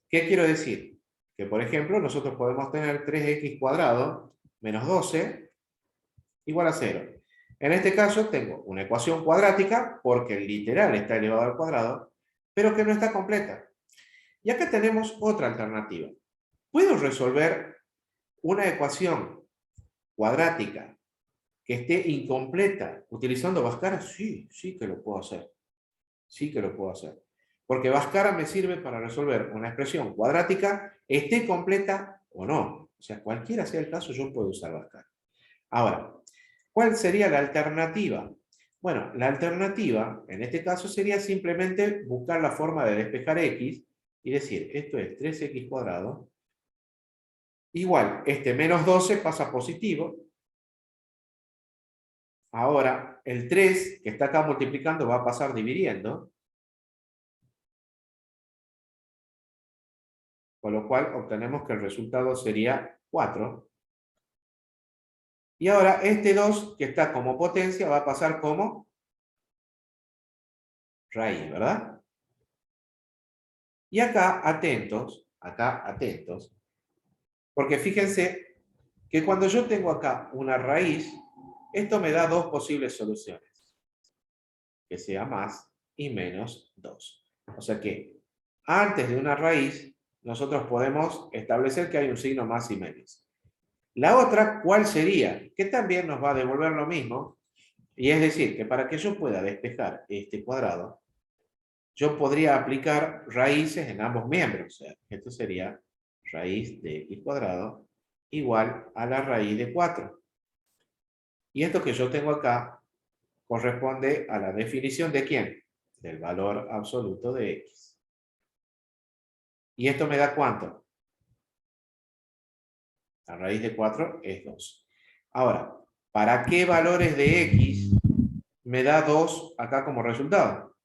¿Qué quiero decir? Que, por ejemplo, nosotros podemos tener 3x cuadrado menos 12 igual a 0. En este caso tengo una ecuación cuadrática, porque el literal está elevado al cuadrado, pero que no está completa. Y acá tenemos otra alternativa. ¿Puedo resolver una ecuación cuadrática que esté incompleta utilizando Bhaskara? Sí, sí que lo puedo hacer. Sí que lo puedo hacer. Porque Bhaskara me sirve para resolver una expresión cuadrática, esté completa o no. O sea, cualquiera sea el caso, yo puedo usar Bhaskara. Ahora, ¿cuál sería la alternativa? Bueno, la alternativa, en este caso, sería simplemente buscar la forma de despejar x y decir, esto es 3x cuadrado, igual, este menos 12 pasa a positivo. Ahora, el 3, que está acá multiplicando, va a pasar dividiendo. Con lo cual obtenemos que el resultado sería 4. Y ahora este 2, que está como potencia, va a pasar como raíz, ¿verdad? Y acá atentos, porque fíjense que cuando yo tengo acá una raíz, esto me da dos posibles soluciones, que sea más y menos 2. O sea que antes de una raíz, nosotros podemos establecer que hay un signo más y menos. La otra, ¿cuál sería? Que también nos va a devolver lo mismo, y es decir, que para que yo pueda despejar este cuadrado, yo podría aplicar raíces en ambos miembros. O sea, esto sería raíz de x cuadrado igual a la raíz de 4. Y esto que yo tengo acá corresponde a la definición de ¿quién? Del valor absoluto de x. ¿Y esto me da cuánto? La raíz de 4 es 2. Ahora, ¿para qué valores de x me da 2 acá como resultado?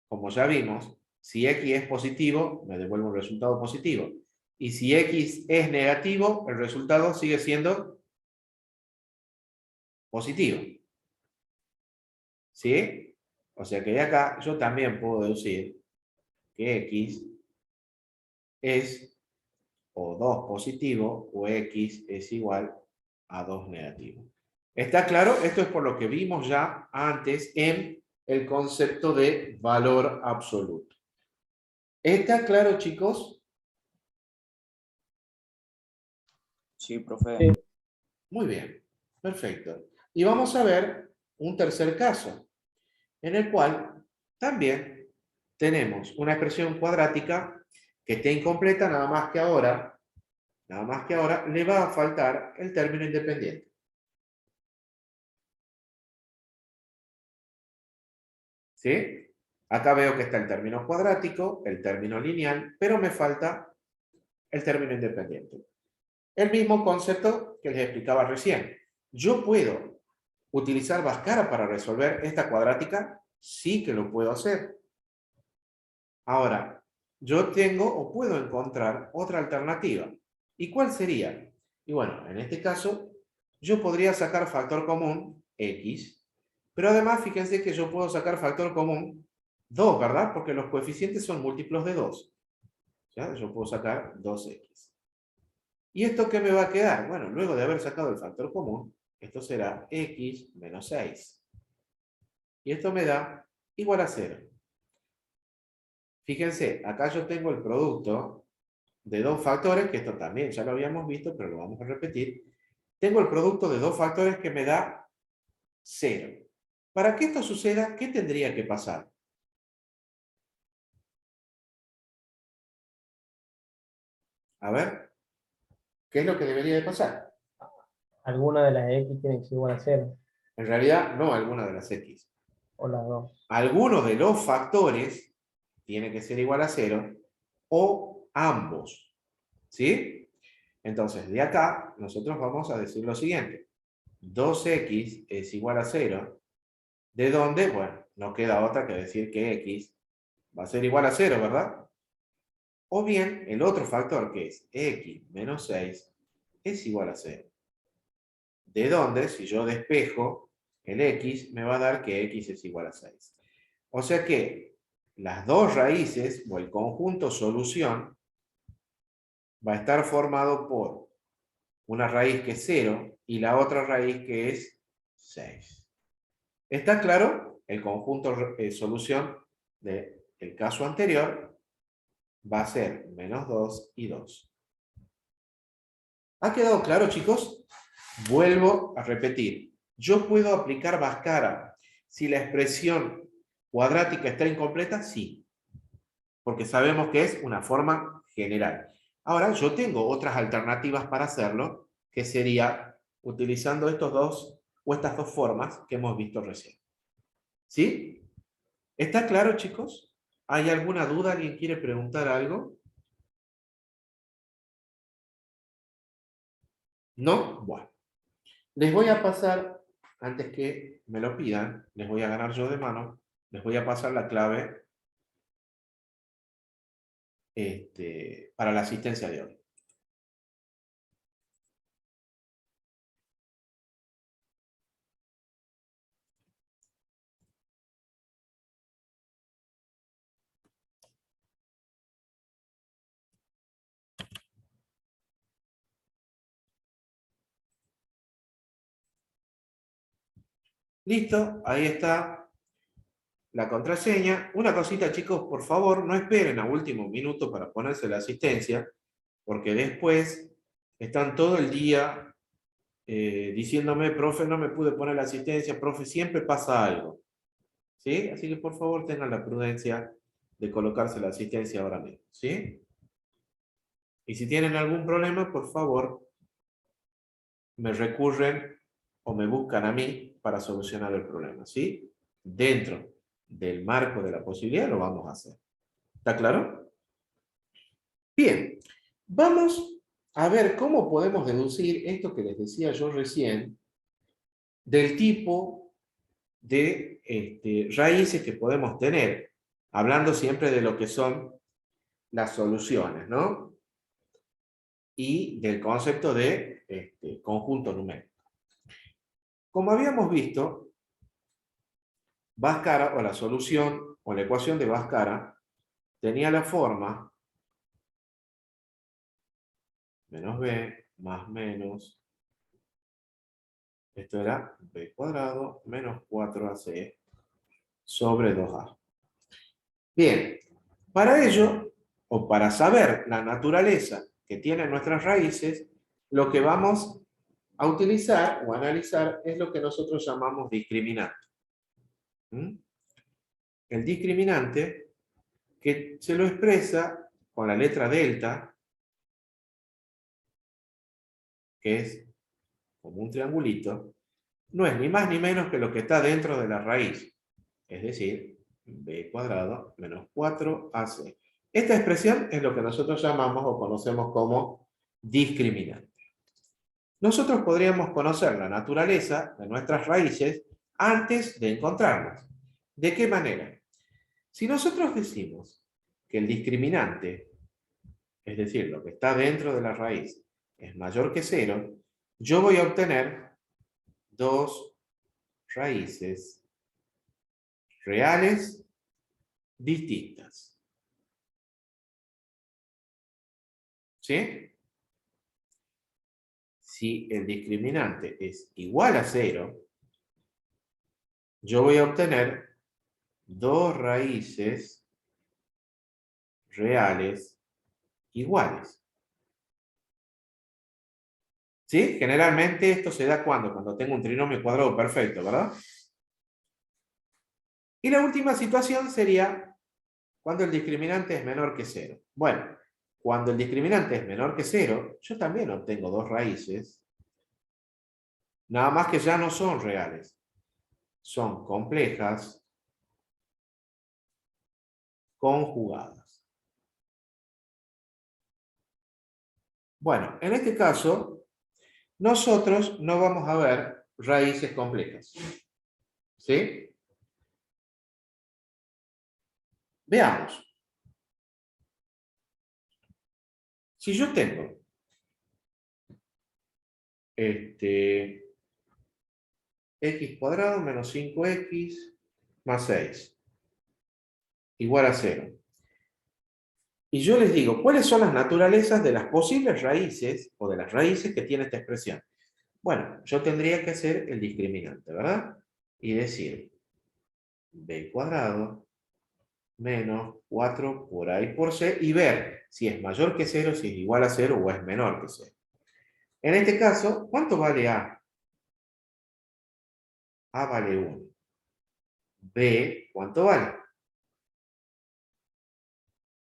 Como ya vimos, si x es positivo, me devuelve un resultado positivo. Y si x es negativo, el resultado sigue siendo positivo. ¿Sí? O sea que de acá yo también puedo deducir que X es o 2 positivo o X es igual a 2 negativo. ¿Está claro? Esto es por lo que vimos ya antes en el concepto de valor absoluto. ¿Está claro, chicos? Sí, profe. Sí. Muy bien, perfecto. Y vamos a ver un tercer caso, en el cual también tenemos una expresión cuadrática que esté incompleta, nada más que ahora le va a faltar el término independiente. ¿Sí? Acá veo que está el término cuadrático, el término lineal, pero me falta el término independiente. El mismo concepto que les explicaba recién. Yo puedo utilizar Bhaskara para resolver esta cuadrática, sí que lo puedo hacer. Ahora, yo tengo o puedo encontrar otra alternativa. ¿Y cuál sería? Y bueno, en este caso, yo podría sacar factor común x, pero además fíjense que yo puedo sacar factor común 2, ¿verdad? Porque los coeficientes son múltiplos de 2. ¿Ya? Yo puedo sacar 2x. ¿Y esto qué me va a quedar? Bueno, luego de haber sacado el factor común, esto será x menos 6. Y esto me da igual a 0. Fíjense, acá yo tengo el producto de dos factores, que esto también ya lo habíamos visto, pero lo vamos a repetir. Tengo el producto de dos factores que me da 0. Para que esto suceda, ¿qué tendría que pasar? A ver, ¿qué es lo que debería de pasar? Alguna de las X tiene que ser igual a 0, En realidad, no alguna de las x. o las dos. Alguno de los factores tiene que ser igual a 0 o ambos. ¿Sí? Entonces, de acá, nosotros vamos a decir lo siguiente. 2x es igual a 0. ¿De dónde? Bueno, no queda otra que decir que x va a ser igual a 0, ¿verdad? O bien, el otro factor que es x menos 6 es igual a 0. ¿De dónde? Si yo despejo el x, me va a dar que x es igual a 6. O sea que las dos raíces o el conjunto solución va a estar formado por una raíz que es 0 y la otra raíz que es 6. ¿Está claro? El conjunto solución del caso anterior va a ser menos 2 y 2. ¿Ha quedado claro, chicos? Vuelvo a repetir. Yo puedo aplicar Bhaskara si la expresión cuadrática está incompleta, sí, porque sabemos que es una forma general. Ahora, yo tengo otras alternativas para hacerlo, que sería utilizando estos dos o estas dos formas que hemos visto recién. ¿Sí? ¿Está claro, chicos? ¿Hay alguna duda? ¿Alguien quiere preguntar algo? ¿No? Bueno. Les voy a pasar, antes que me lo pidan, les voy a ganar yo de mano, les voy a pasar la clave para la asistencia de hoy. Listo, ahí está la contraseña. Una cosita, chicos, por favor, no esperen a último minuto para ponerse la asistencia, porque después están todo el día diciéndome, profe, no me pude poner la asistencia, profe, siempre pasa algo. ¿Sí? Así que por favor tengan la prudencia de colocarse la asistencia ahora mismo. ¿Sí? Y si tienen algún problema, por favor, me recurren o me buscan a mí para solucionar el problema. ¿Sí? Dentro del marco de la posibilidad lo vamos a hacer. ¿Está claro? Bien, vamos a ver cómo podemos deducir esto que les decía yo recién del tipo de raíces que podemos tener, hablando siempre de lo que son las soluciones, ¿no? Y del concepto de conjunto numérico. Como habíamos visto, Bhaskara, o la solución, o la ecuación de Bhaskara, tenía la forma menos b más menos, esto era b cuadrado menos 4ac sobre 2a. Bien, para ello, o para saber la naturaleza que tienen nuestras raíces, lo que vamos a utilizar o analizar es lo que nosotros llamamos discriminante. ¿Mm? El discriminante, que se lo expresa con la letra delta, que es como un triangulito, no es ni más ni menos que lo que está dentro de la raíz, es decir, b cuadrado menos 4ac. Esta expresión es lo que nosotros llamamos o conocemos como discriminante. Nosotros podríamos conocer la naturaleza de nuestras raíces antes de encontrarlas. ¿De qué manera? Si nosotros decimos que el discriminante, es decir, lo que está dentro de la raíz, es mayor que 0, yo voy a obtener dos raíces reales distintas. ¿Sí? Si el discriminante es igual a 0, yo voy a obtener dos raíces reales iguales. ¿Sí? Generalmente esto se da cuando tengo un trinomio cuadrado perfecto, ¿verdad? Y la última situación sería cuando el discriminante es menor que 0. Bueno, cuando el discriminante es menor que 0, yo también obtengo dos raíces, nada más que ya no son reales. Son complejas conjugadas. Bueno, en este caso, nosotros no vamos a ver raíces complejas. ¿Sí? Veamos. Si yo tengo x cuadrado menos 5x más 6 igual a 0. Y yo les digo, ¿cuáles son las naturalezas de las posibles raíces o de las raíces que tiene esta expresión? Bueno, yo tendría que hacer el discriminante, ¿verdad? Y decir b cuadrado menos 4 por a y por c y ver si es mayor que 0, si es igual a 0 o es menor que 0. En este caso, ¿cuánto vale a? A vale 1. B, ¿cuánto vale?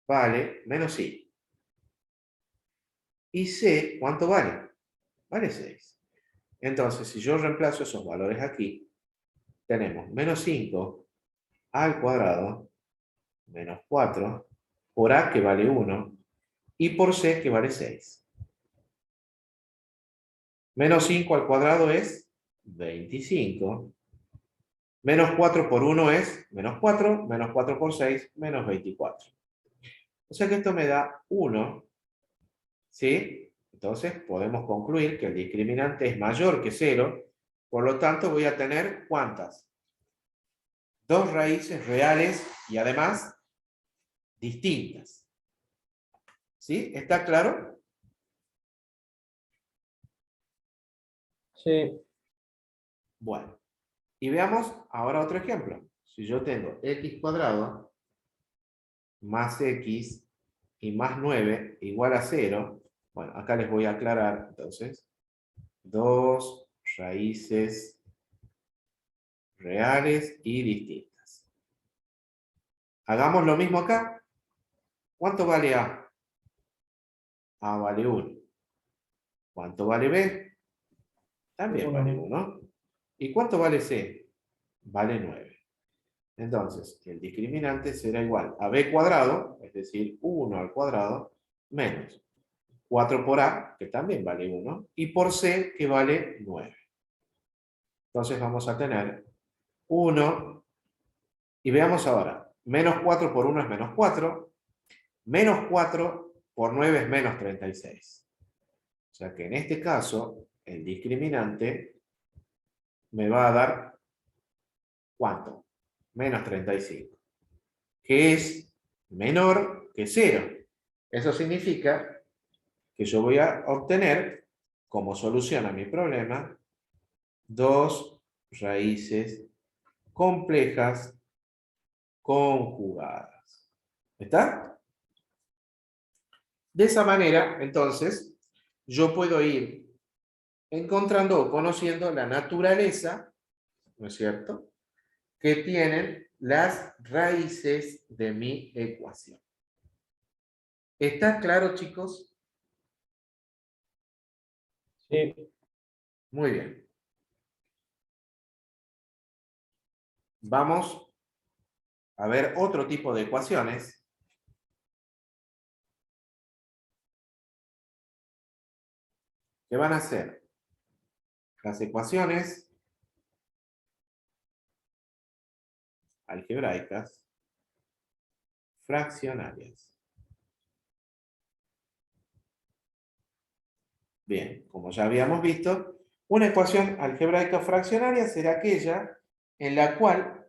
Vale menos i. Y c, ¿cuánto vale? Vale 6. Entonces, si yo reemplazo esos valores aquí, tenemos menos 5 al cuadrado menos 4 por a que vale 1 y por c que vale 6. Menos 5 al cuadrado es 25. Menos 4 por 1 es menos 4. Menos 4 por 6, menos 24. O sea que esto me da 1. ¿Sí? Entonces podemos concluir que el discriminante es mayor que 0. Por lo tanto voy a tener ¿cuántas? Dos raíces reales y además distintas. ¿Sí? ¿Está claro? Sí, Bueno. Y veamos ahora otro ejemplo. Si yo tengo x cuadrado más x y más 9 igual a 0, bueno, acá les voy a aclarar entonces, dos raíces reales y distintas. Hagamos lo mismo acá. ¿Cuánto vale a? A vale 1. ¿Cuánto vale b? También vale 1. ¿Y cuánto vale c? Vale 9. Entonces, el discriminante será igual a b cuadrado, es decir, 1 al cuadrado, menos 4 por a, que también vale 1, y por c, que vale 9. Entonces vamos a tener 1, y veamos ahora, menos 4 por 1 es menos 4, menos 4 por 9 es menos 36. O sea que en este caso, el discriminante me va a dar, ¿cuánto? menos 35, que es menor que 0. Eso significa que yo voy a obtener, como solución a mi problema, 2 raíces complejas conjugadas. ¿Está? De esa manera, entonces, yo puedo ir encontrando o conociendo la naturaleza, ¿no es cierto?, que tienen las raíces de mi ecuación. ¿Está claro, chicos? Sí. Muy bien. Vamos a ver otro tipo de ecuaciones. ¿Qué van a ser? Las ecuaciones algebraicas fraccionarias. Bien, como ya habíamos visto, una ecuación algebraica fraccionaria será aquella en la cual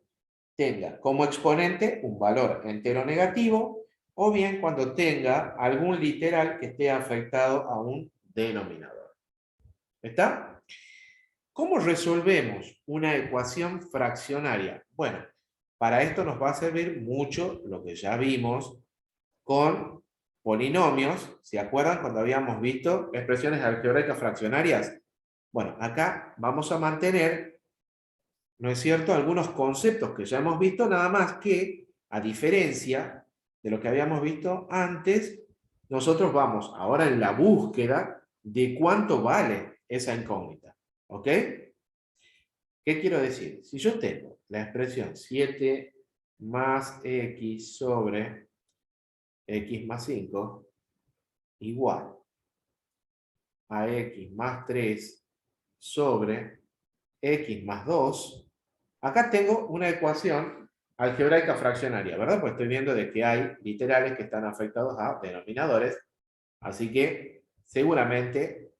tenga como exponente un valor entero negativo o bien cuando tenga algún literal que esté afectado a un denominador. ¿Está? ¿Cómo resolvemos una ecuación fraccionaria? Bueno, para esto nos va a servir mucho lo que ya vimos con polinomios. ¿Se acuerdan cuando habíamos visto expresiones algebraicas fraccionarias? Bueno, acá vamos a mantener, ¿no es cierto?, algunos conceptos que ya hemos visto, nada más que, a diferencia de lo que habíamos visto antes, nosotros vamos ahora en la búsqueda de cuánto vale esa incógnita. ¿Ok? ¿Qué quiero decir? Si yo tengo la expresión 7 más x sobre x más 5 igual a x más 3 sobre x más 2, acá tengo una ecuación algebraica fraccionaria, ¿verdad? Pues estoy viendo de que hay literales que están afectados a denominadores, así que seguramente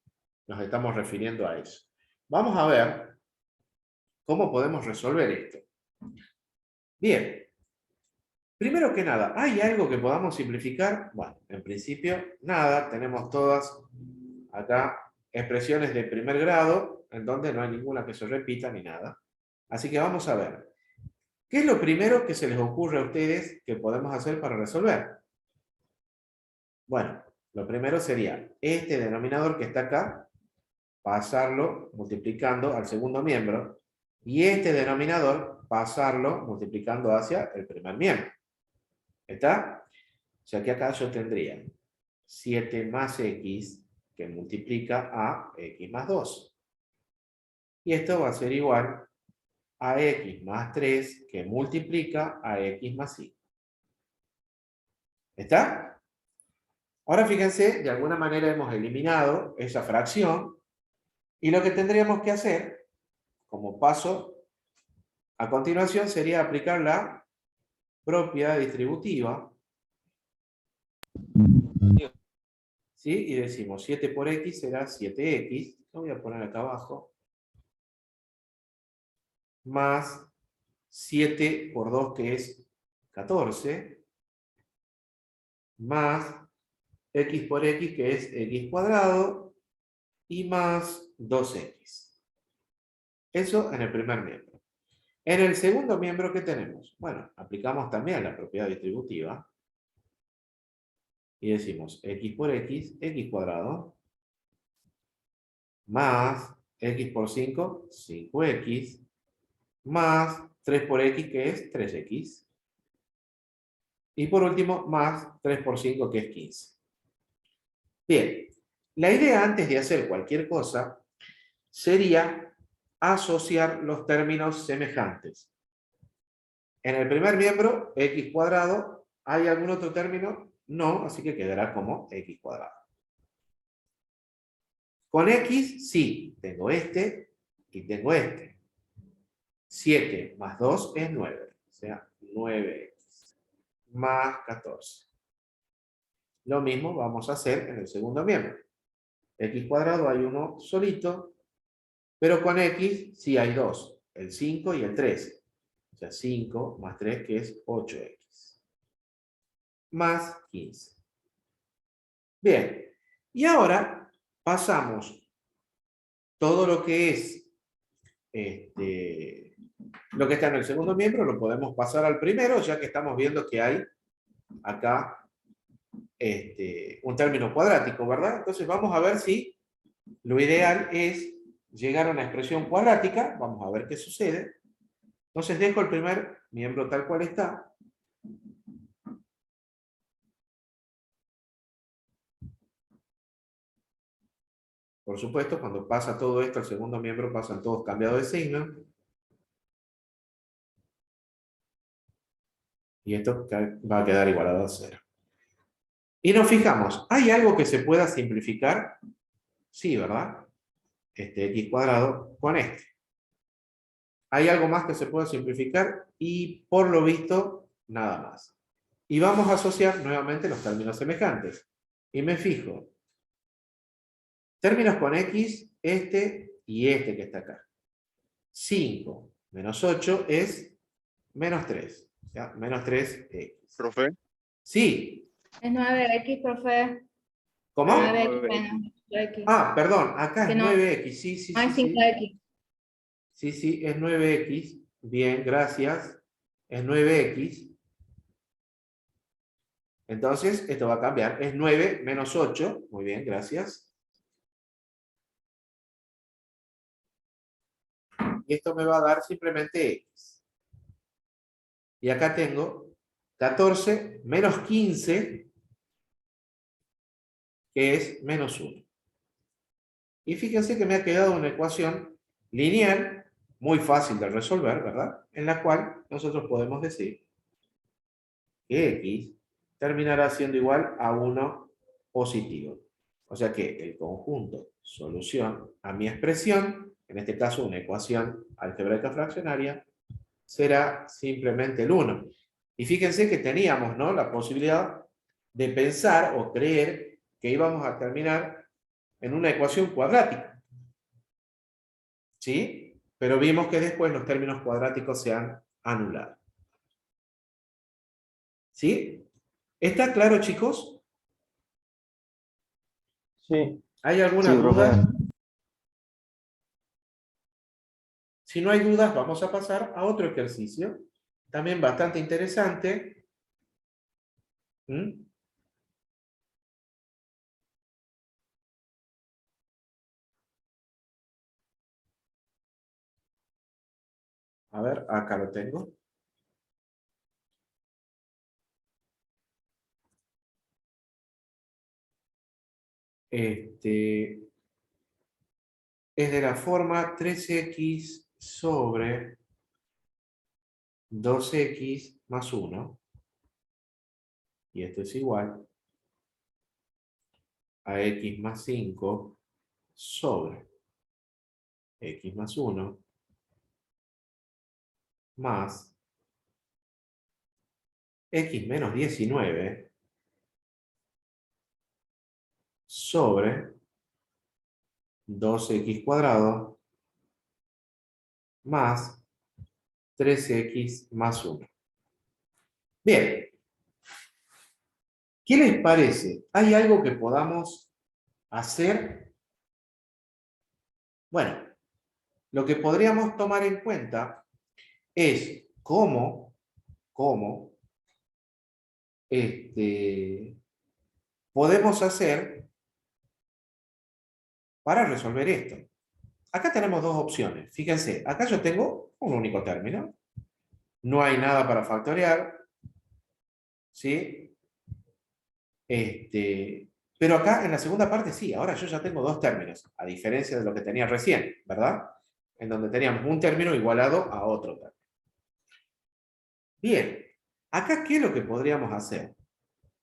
nos estamos refiriendo a eso. Vamos a ver cómo podemos resolver esto. Bien, primero que nada, ¿hay algo que podamos simplificar? Bueno, en principio, nada, tenemos todas acá expresiones de primer grado, en donde no hay ninguna que se repita ni nada. Así que vamos a ver. ¿Qué es lo primero que se les ocurre a ustedes que podemos hacer para resolver? Bueno, lo primero sería este denominador que está acá, pasarlo multiplicando al segundo miembro, y este denominador pasarlo multiplicando hacia el primer miembro. ¿Está? O sea que acá yo tendría 7 más x que multiplica a x más 2. Y esto va a ser igual a x más 3 que multiplica a x más 5. ¿Está? Ahora fíjense, de alguna manera hemos eliminado esa fracción y lo que tendríamos que hacer como paso a continuación sería aplicar la propiedad distributiva. ¿Sí? Y decimos 7 por x será 7x, lo voy a poner acá abajo, más 7 por 2 que es 14, más x por x que es x cuadrado, y más 2x. Eso en el primer miembro. En el segundo miembro, ¿qué tenemos? Bueno, aplicamos también la propiedad distributiva. Y decimos x por x, x cuadrado, más x por 5, 5x, más 3 por x, que es 3x. Y por último, más 3 por 5, que es 15. Bien, la idea antes de hacer cualquier cosa sería asociar los términos semejantes. En el primer miembro, x cuadrado, ¿hay algún otro término? No, así que quedará como x cuadrado. Con x, sí, tengo este y tengo este. 7 más 2 es 9, o sea, 9x más 14. Lo mismo vamos a hacer en el segundo miembro. X cuadrado hay uno solito, pero con x sí hay dos, el 5 y el 13. O sea, 5 más 3, que es 8x. Más 15. Bien. Y ahora pasamos todo lo que es lo que está en el segundo miembro, lo podemos pasar al primero, ya que estamos viendo que hay acá un término cuadrático, ¿verdad? Entonces vamos a ver si lo ideal es llegar a una expresión cuadrática. Vamos a ver qué sucede. Entonces dejo el primer miembro tal cual está. Por supuesto, cuando pasa todo esto, el segundo miembro pasan todos cambiados de signo. Y esto va a quedar igualado a 0. Y nos fijamos, ¿hay algo que se pueda simplificar? Sí, ¿verdad? X cuadrado con este. ¿Hay algo más que se pueda simplificar? Y por lo visto, nada más. Y vamos a asociar nuevamente los términos semejantes. Y me fijo. Términos con X, este y este que está acá. 5 menos 8 es menos 3. O sea, menos 3X. Profe. Sí. Es 9x, profe. ¿Cómo? 9x menos 8x. Ah, perdón, acá Que es no. 9X. Sí, sí, No es sí. 5x. Sí, sí, es 9X. Bien, gracias. Es 9X. Entonces, esto va a cambiar. Es 9 menos 8. Muy bien, gracias. Y esto me va a dar simplemente X. Y acá tengo 14 menos 15, que es menos 1. Y fíjense que me ha quedado una ecuación lineal, muy fácil de resolver, ¿verdad? En la cual nosotros podemos decir que X terminará siendo igual a 1 positivo. O sea que el conjunto solución a mi expresión, en este caso una ecuación algebraica fraccionaria, será simplemente el 1. Y fíjense que teníamos, ¿no?, la posibilidad de pensar o creer que íbamos a terminar en una ecuación cuadrática. ¿Sí? Pero vimos que después los términos cuadráticos se han anulado. ¿Sí? ¿Está claro, chicos? Sí. ¿Hay alguna Sí, profe. duda? Si no hay dudas, vamos a pasar a otro ejercicio, también bastante interesante. ¿Mm? A ver, acá lo tengo. Es de la forma 3x sobre 2x más 1. Y esto es igual a x más 5 sobre x más 1 más x menos 19 sobre 2x cuadrado más 3x más 1. Bien. ¿Qué les parece? ¿Hay algo que podamos hacer? Bueno, lo que podríamos tomar en cuenta es cómo podemos hacer para resolver esto. Acá tenemos dos opciones. Fíjense, acá yo tengo un único término. No hay nada para factorear. ¿Sí? Pero acá en la segunda parte sí, ahora yo ya tengo dos términos, a diferencia de lo que tenía recién, ¿verdad? En donde teníamos un término igualado a otro término. Bien, acá ¿qué es lo que podríamos hacer?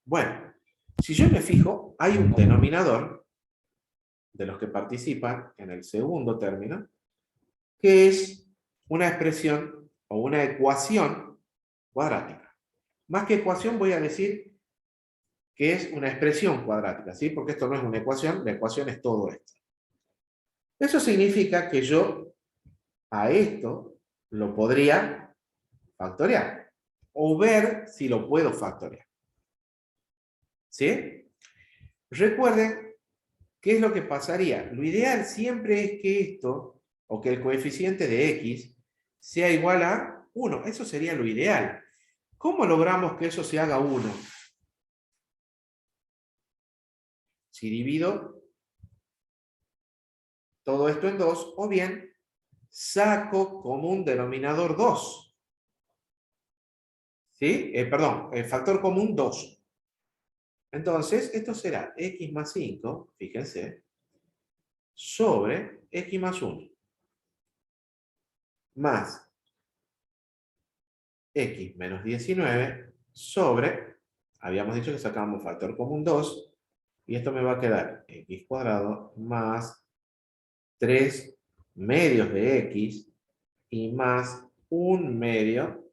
Bueno, si yo me fijo, hay un denominador de los que participan en el segundo término, que es una expresión o una ecuación cuadrática. Más que ecuación voy a decir que es una expresión cuadrática, ¿sí? Porque esto no es una ecuación, la ecuación es todo esto. Eso significa que yo a esto lo podría factorial. O ver si lo puedo factoriar. ¿Sí? Recuerden, ¿qué es lo que pasaría? Lo ideal siempre es que esto, o que el coeficiente de x, sea igual a 1. Eso sería lo ideal. ¿Cómo logramos que eso se haga 1? Si divido todo esto en 2, o bien saco como un denominador 2. ¿Sí? Perdón, el factor común 2. Entonces, esto será x más 5, fíjense, sobre x más 1, más x menos 19 sobre, habíamos dicho que sacábamos factor común 2, y esto me va a quedar x cuadrado más 3 medios de x y más 1 medio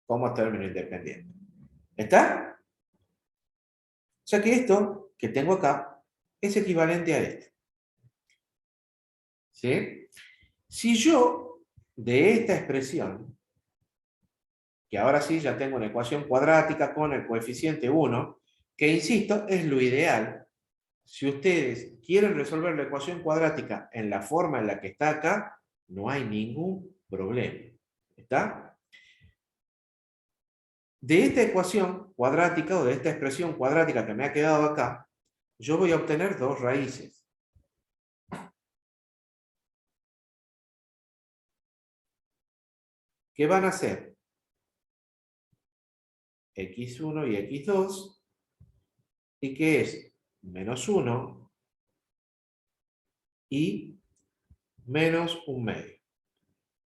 como término independiente. ¿Está? O sea que esto que tengo acá es equivalente a este. ¿Sí? Si yo de esta expresión, que ahora sí ya tengo una ecuación cuadrática con el coeficiente 1, que insisto, es lo ideal. Si ustedes quieren resolver la ecuación cuadrática en la forma en la que está acá, no hay ningún problema. ¿Está? De esta ecuación cuadrática o de esta expresión cuadrática que me ha quedado acá, yo voy a obtener dos raíces. ¿Qué van a ser? x1 y x2, y que es menos 1 y menos 1 medio.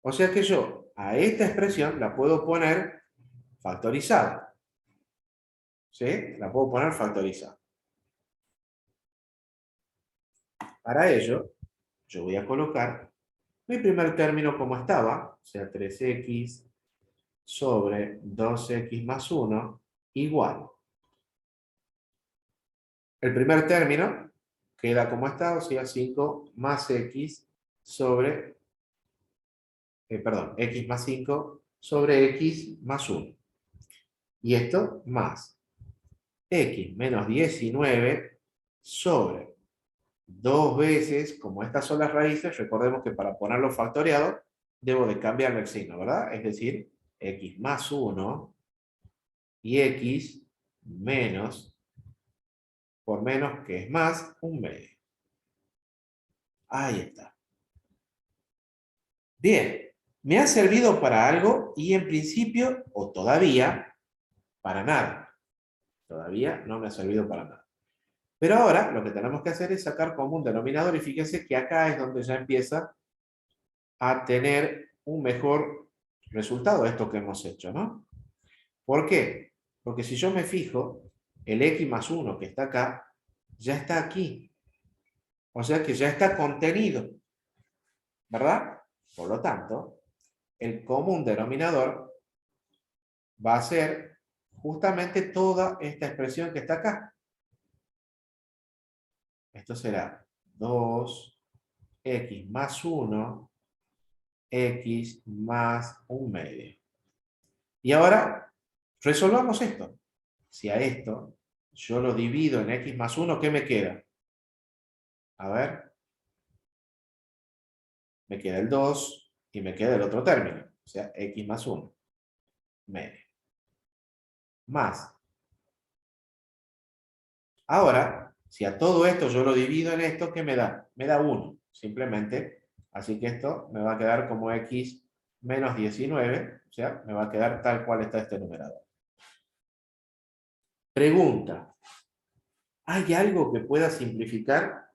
O sea que yo a esta expresión la puedo poner factorizada. ¿Sí? La puedo poner factorizada. Para ello, yo voy a colocar mi primer término como estaba, o sea, 3x sobre 2x más 1 igual. El primer término queda como está, o sea, 5 más x sobre, x más 5 sobre x más 1. Y esto más x menos 19 sobre 2 veces, como estas son las raíces, recordemos que para ponerlo factoriado, debo de cambiarle el signo, ¿verdad? Es decir, x más 1 y x menos, por menos que es más, 1 medio. Ahí está. Bien, me ha servido para algo y en principio, o todavía, para nada. Todavía no me ha servido para nada. Pero ahora lo que tenemos que hacer es sacar como un denominador y fíjense que acá es donde ya empieza a tener un mejor resultado esto que hemos hecho, ¿no? ¿Por qué? Porque si yo me fijo, el x más 1 que está acá, ya está aquí. O sea que ya está contenido, ¿verdad? Por lo tanto, el común denominador va a ser justamente toda esta expresión que está acá. Esto será 2x más 1, x más 1 medio. Y ahora, resolvamos esto. Si a esto yo lo divido en x más 1, ¿qué me queda? A ver. Me queda el 2 y me queda el otro término. O sea, x más 1. Medio. Más. Ahora, si a todo esto yo lo divido en esto, ¿qué me da? Me da 1, simplemente. Así que esto me va a quedar como x menos 19, o sea, me va a quedar tal cual está este numerador. Pregunta. ¿Hay algo que pueda simplificar?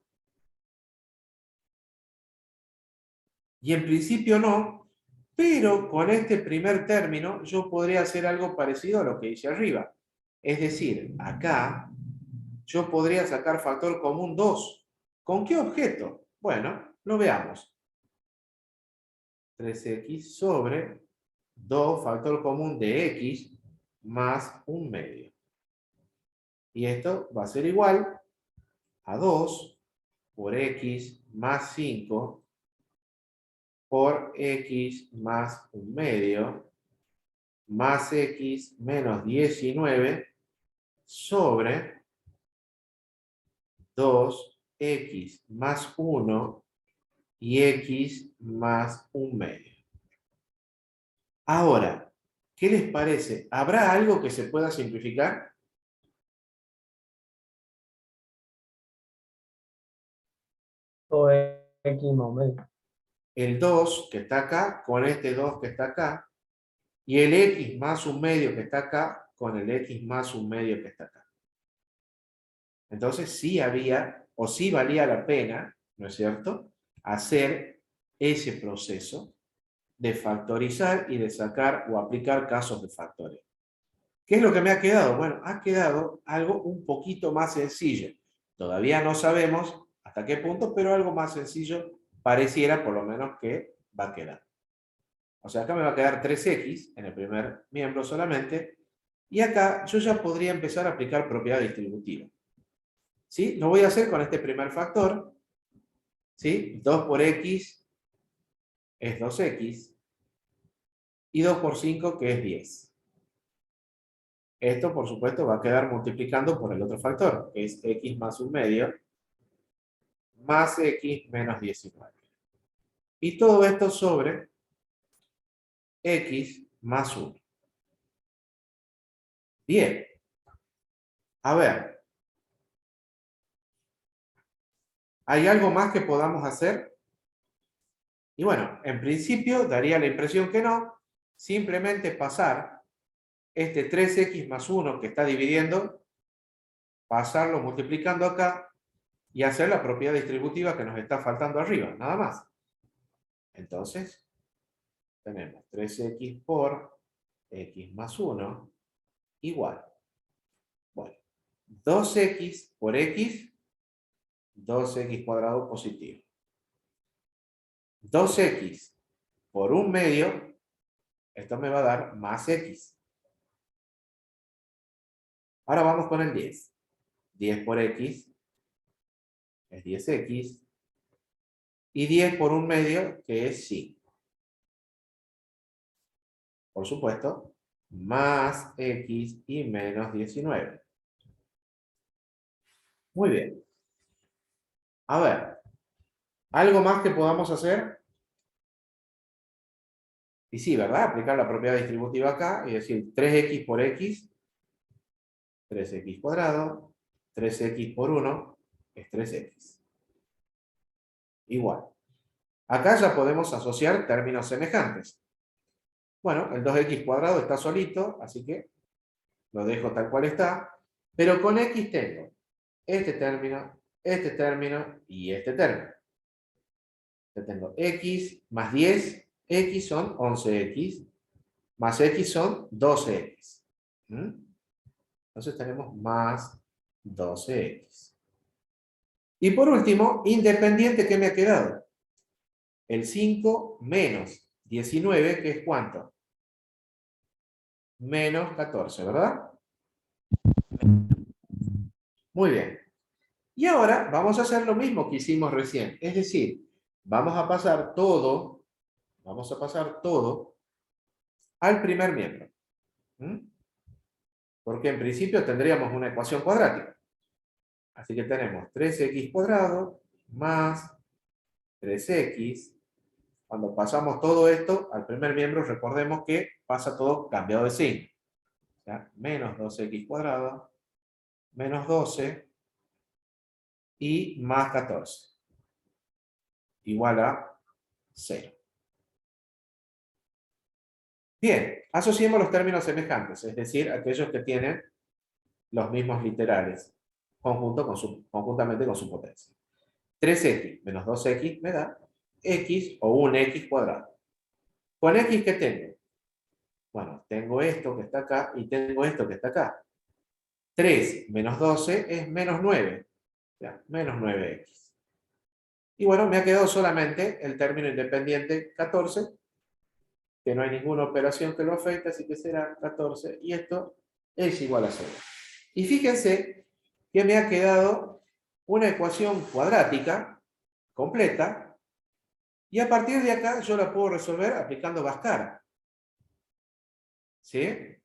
Y en principio no, pero con este primer término yo podría hacer algo parecido a lo que hice arriba. Es decir, acá yo podría sacar factor común 2. ¿Con qué objeto? Bueno, lo veamos. 3x sobre 2 factor común de x más 1 medio. Y esto va a ser igual a 2 por x más 5 por x más 1 medio más x menos 19 sobre 2x más 1 y x más 1/2. Ahora, ¿qué les parece? ¿Habrá algo que se pueda simplificar? Todo es X más medio. El 2 que está acá con este 2 que está acá, y el x más 1/2 que está acá con el x más 1/2 que está acá. Entonces sí había, o sí valía la pena, ¿no es cierto?, hacer ese proceso de factorizar y de sacar o aplicar casos de factoría. ¿Qué es lo que me ha quedado? Bueno, ha quedado algo un poquito más sencillo. Todavía no sabemos hasta qué punto, pero algo más sencillo pareciera por lo menos que va a quedar. O sea, acá me va a quedar 3x en el primer miembro solamente, y acá yo ya podría empezar a aplicar propiedad distributiva. ¿Sí? Lo voy a hacer con este primer factor. ¿Sí? 2 por x es 2x, y 2 por 5 que es 10. Esto, por supuesto, va a quedar multiplicando por el otro factor, que es x más 1/2, más x menos 19. Y todo esto sobre x más 1. Bien. A ver. ¿Hay algo más que podamos hacer? Y bueno, en principio daría la impresión que no. Simplemente pasar este 3x más 1 que está dividiendo, pasarlo multiplicando acá y hacer la propiedad distributiva que nos está faltando arriba, nada más. Entonces, tenemos 3x por x más 1 igual. Bueno, 2x por x, 2x cuadrado positivo. 2x por 1/2, esto me va a dar más x. Ahora vamos con el 10. 10 por x es 10x. Y 10 por 1/2, que es 5. Por supuesto, más x y menos 19. Muy bien. A ver, ¿algo más que podamos hacer? Y sí, ¿verdad? Aplicar la propiedad distributiva acá y decir 3x por x, 3x cuadrado, 3x por 1 es 3x. Igual. Acá ya podemos asociar términos semejantes. Bueno, el 2x cuadrado está solito, así que lo dejo tal cual está. Pero con x tengo este término y este término. Yo tengo x más 10, x son 11x, más x son 12x. Entonces tenemos más 12x. Y por último, independiente, ¿qué me ha quedado? El 5 menos 19, que es ¿cuánto? Menos 14, ¿verdad? Muy bien. Y ahora vamos a hacer lo mismo que hicimos recién. Es decir, vamos a pasar todo al primer miembro. Porque en principio tendríamos una ecuación cuadrática. Así que tenemos 3x cuadrado más 3x. Cuando pasamos todo esto al primer miembro, recordemos que pasa todo cambiado de signo. O sea, menos 2x cuadrado, menos 12 y más 14. Igual a 0. Bien, asociemos los términos semejantes, es decir, aquellos que tienen los mismos literales, conjuntamente con su potencia. 3x menos 2x me da x o un x cuadrado. ¿Con x qué tengo? Bueno, tengo esto que está acá y tengo esto que está acá. 3 menos 12 es menos 9. O sea, menos 9x. Y bueno, me ha quedado solamente el término independiente 14, que no hay ninguna operación que lo afecte, así que será 14. Y esto es igual a 0. Y fíjense que me ha quedado una ecuación cuadrática completa, y a partir de acá yo la puedo resolver aplicando Bhaskara. ¿Sí?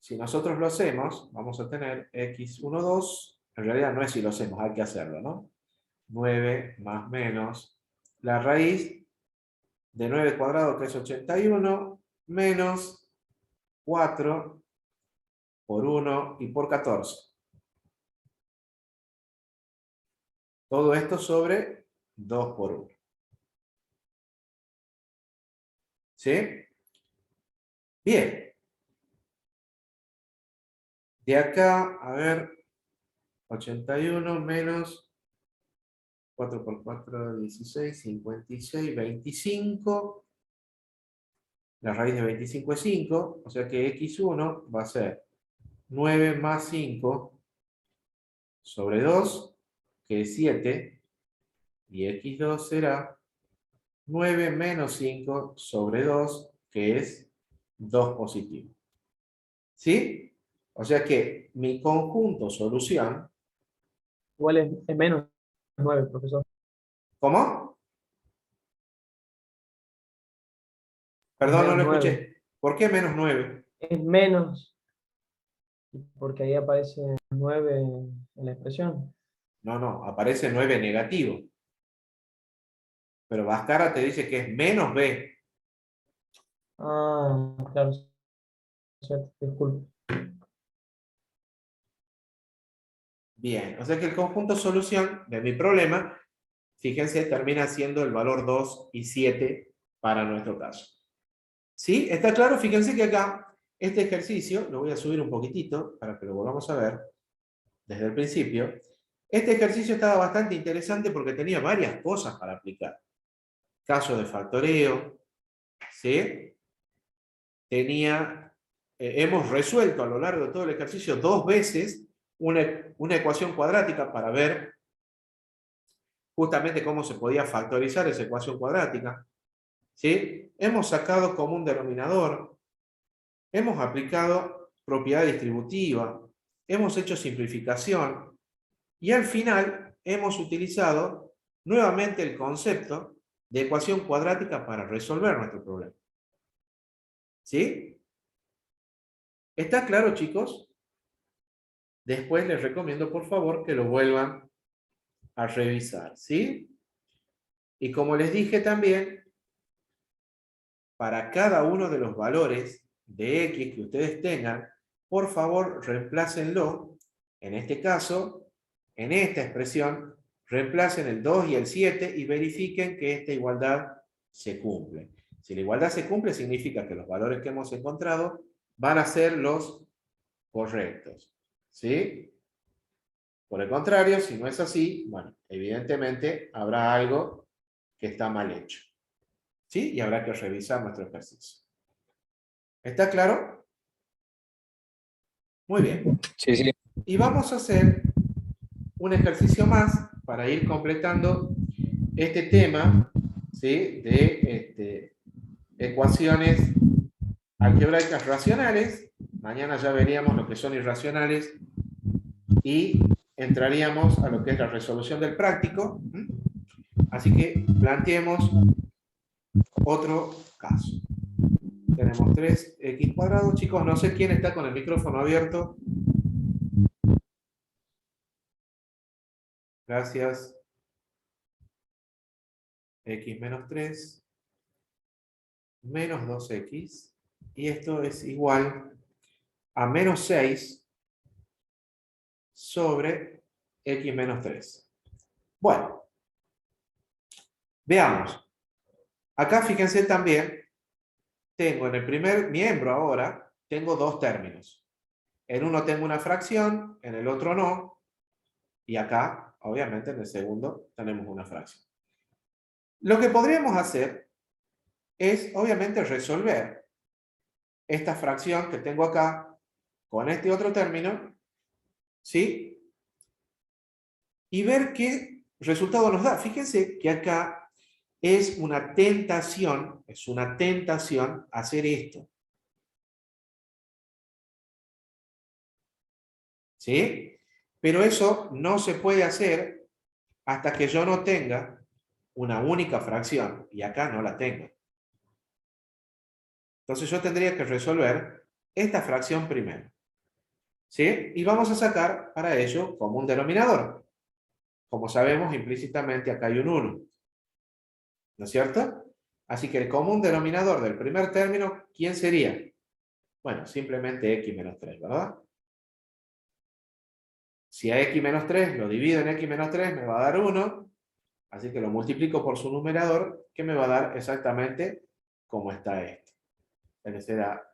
Si nosotros lo hacemos, vamos a tener x1, 2. En realidad no es si lo hacemos, hay que hacerlo, ¿no? 9 más menos la raíz de 9 cuadrado, que es 81, menos 4 por 1 y por 14. Todo esto sobre 2 por 1. ¿Sí? Bien. De acá, a ver, 81 menos 4 por 4, 16, 56, 25. La raíz de 25 es 5, o sea que x1 va a ser 9 más 5 sobre 2, que es 7, y x2 será 9 menos 5 sobre 2, que es 2 positivo. ¿Sí? O sea que mi conjunto solución... Igual es menos 9, profesor. ¿Cómo? Perdón, no Menos lo 9. escuché. ¿Por qué menos 9? Es menos, porque ahí aparece 9 en la expresión. No, aparece 9 negativo. Pero Bhaskara te dice que es menos b. Ah, claro. Cierto, disculpe. Bien, o sea que el conjunto solución de mi problema, fíjense, termina siendo el valor 2 y 7 para nuestro caso. ¿Sí? ¿Está claro? Fíjense que acá, este ejercicio, lo voy a subir un poquitito para que lo volvamos a ver desde el principio. Este ejercicio estaba bastante interesante porque tenía varias cosas para aplicar. Caso de factoreo, ¿sí? Hemos resuelto a lo largo de todo el ejercicio 2 veces una ecuación cuadrática para ver justamente cómo se podía factorizar esa ecuación cuadrática. ¿Sí? Hemos sacado común denominador, hemos aplicado propiedad distributiva, hemos hecho simplificación y al final hemos utilizado nuevamente el concepto de ecuación cuadrática para resolver nuestro problema. ¿Sí? ¿Está claro, chicos? Después les recomiendo, por favor, que lo vuelvan a revisar, ¿sí? Y como les dije también, para cada uno de los valores de x que ustedes tengan, por favor, reemplácenlo. En este caso, en esta expresión, reemplacen el 2 y el 7 y verifiquen que esta igualdad se cumple. Si la igualdad se cumple, significa que los valores que hemos encontrado van a ser los correctos, ¿sí? Por el contrario, si no es así, bueno, evidentemente habrá algo que está mal hecho. ¿Sí? Y habrá que revisar nuestro ejercicio. ¿Está claro? Muy bien. Sí, sí. Y vamos a hacer un ejercicio más para ir completando este tema, ¿sí? De ecuaciones algebraicas racionales. Mañana ya veríamos lo que son irracionales y entraríamos a lo que es la resolución del práctico. Así que planteemos otro caso. Tenemos 3x cuadrado. Chicos, no sé quién está con el micrófono abierto. Gracias. X menos 3 menos 2x. Y esto es igual a menos 6 sobre x menos 3. Bueno, veamos. Acá fíjense también, tengo en el primer miembro ahora, tengo dos términos. En uno tengo una fracción, en el otro no. Y acá, obviamente, en el segundo tenemos una fracción. Lo que podríamos hacer es, obviamente, resolver esta fracción que tengo acá con este otro término, ¿sí? Y ver qué resultado nos da. Fíjense que acá es una tentación hacer esto. ¿Sí? Pero eso no se puede hacer hasta que yo no tenga una única fracción, y acá no la tengo. Entonces yo tendría que resolver esta fracción primero. ¿Sí? Y vamos a sacar para ello común denominador. Como sabemos, implícitamente acá hay un 1. ¿No es cierto? Así que el común denominador del primer término, ¿quién sería? Bueno, simplemente x menos 3, ¿verdad? Si a x menos 3 lo divido en x menos 3, me va a dar 1. Así que lo multiplico por su numerador, que me va a dar exactamente como está esto. Que será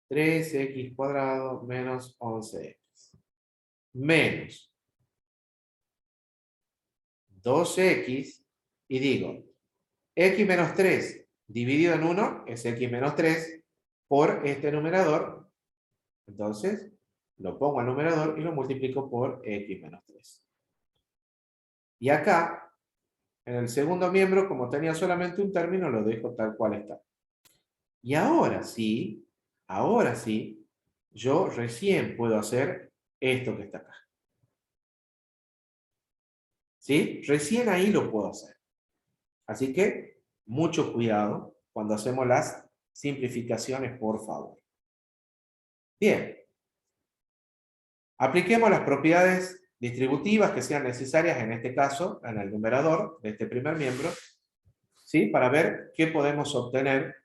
3x cuadrado menos 11x. Menos 2x, y digo, x menos 3 dividido en 1 es x menos 3 por este numerador. Entonces, lo pongo al numerador y lo multiplico por x menos 3. Y acá, en el segundo miembro, como tenía solamente un término, lo dejo tal cual está. Y ahora sí, yo recién puedo hacer esto que está acá. ¿Sí? Recién ahí lo puedo hacer. Así que, mucho cuidado cuando hacemos las simplificaciones, por favor. Bien. Apliquemos las propiedades distributivas que sean necesarias, en este caso, en el numerador de este primer miembro, ¿sí? Para ver qué podemos obtener.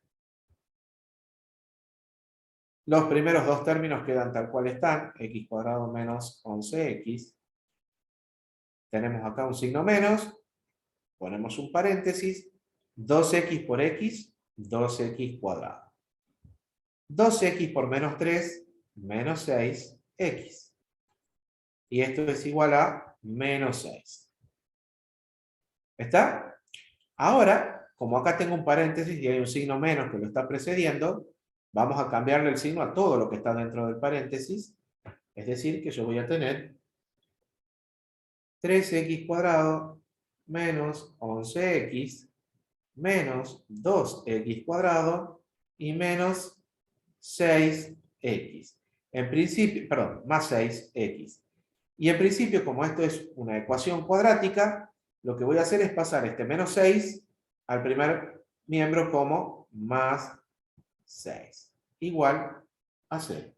Los primeros dos términos quedan tal cual están, x cuadrado menos 11x. Tenemos acá un signo menos, ponemos un paréntesis, 2x por x, 2x cuadrado. 2x por menos 3, menos 6x. Y esto es igual a menos 6. ¿Está? Ahora, como acá tengo un paréntesis y hay un signo menos que lo está precediendo, vamos a cambiarle el signo a todo lo que está dentro del paréntesis. Es decir, que yo voy a tener 3x cuadrado menos 11x menos 2x cuadrado y menos 6x. En principio, perdón, más 6x. Y en principio, como esto es una ecuación cuadrática, lo que voy a hacer es pasar este menos 6 al primer miembro como más 6. Igual a 0.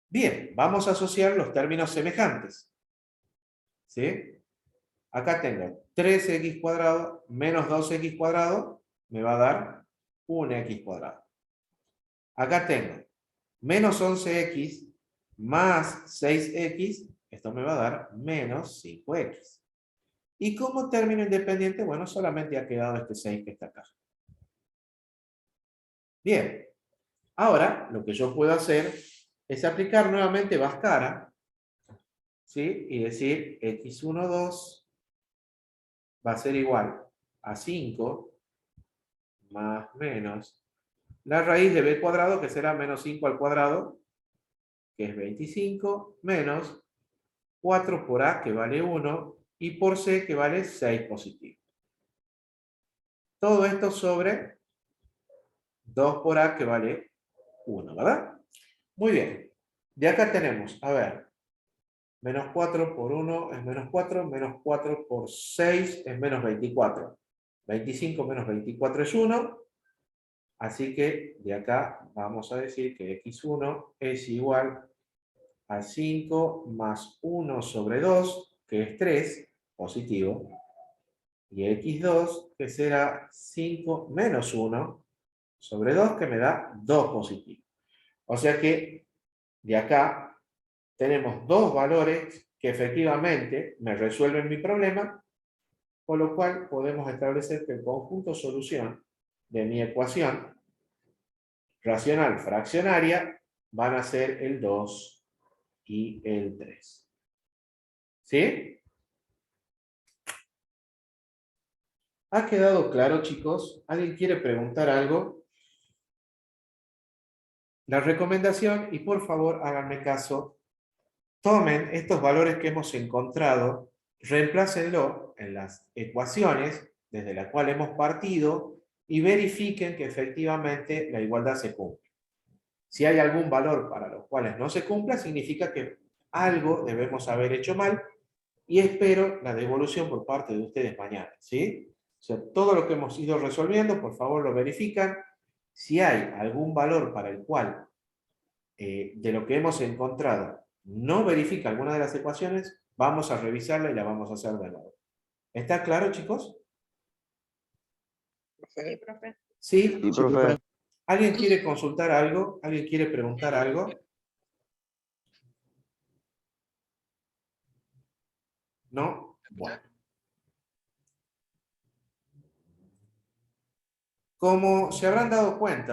Bien, vamos a asociar los términos semejantes. ¿Sí? Acá tengo 3x cuadrado menos 2x cuadrado, me va a dar 1x cuadrado. Acá tengo menos 11x más 6x, esto me va a dar menos 5x. Y como término independiente, bueno, solamente ha quedado este 6 que está acá. Bien, ahora lo que yo puedo hacer es aplicar nuevamente Bhaskara, ¿sí? Y decir x1, 2 va a ser igual a 5 más menos la raíz de b cuadrado, que será menos 5 al cuadrado, que es 25, menos 4 por a, que vale 1, y por c, que vale 6 positivo. Todo esto sobre 2 por a, que vale 1, ¿verdad? Muy bien. De acá tenemos, a ver, menos 4 por 1 es menos 4, menos 4 por 6 es menos 24. 25 menos 24 es 1, así que de acá vamos a decir que x1 es igual a 5 más 1 sobre 2, que es 3, positivo, y x2, que será 5 menos 1 sobre 2, que me da 2 positivo. O sea que de acá tenemos dos valores que efectivamente me resuelven mi problema, con lo cual podemos establecer que el conjunto solución de mi ecuación racional fraccionaria van a ser el 2 y el 3. ¿Sí? ¿Ha quedado claro, chicos? ¿Alguien quiere preguntar algo? La recomendación, y por favor háganme caso, tomen estos valores que hemos encontrado, reemplácenlo en las ecuaciones desde las cuales hemos partido y verifiquen que efectivamente la igualdad se cumple. Si hay algún valor para los cuales no se cumpla, significa que algo debemos haber hecho mal y espero la devolución por parte de ustedes mañana, ¿sí? O sea, todo lo que hemos ido resolviendo, por favor lo verifican Si hay algún valor para el cual de lo que hemos encontrado no verifica alguna de las ecuaciones, vamos a revisarla y la vamos a hacer de nuevo. ¿Está claro, chicos? Sí, profe. ¿Sí? Sí, profe. ¿Alguien quiere consultar algo? ¿Alguien quiere preguntar algo? ¿No? Bueno. Como se habrán dado cuenta,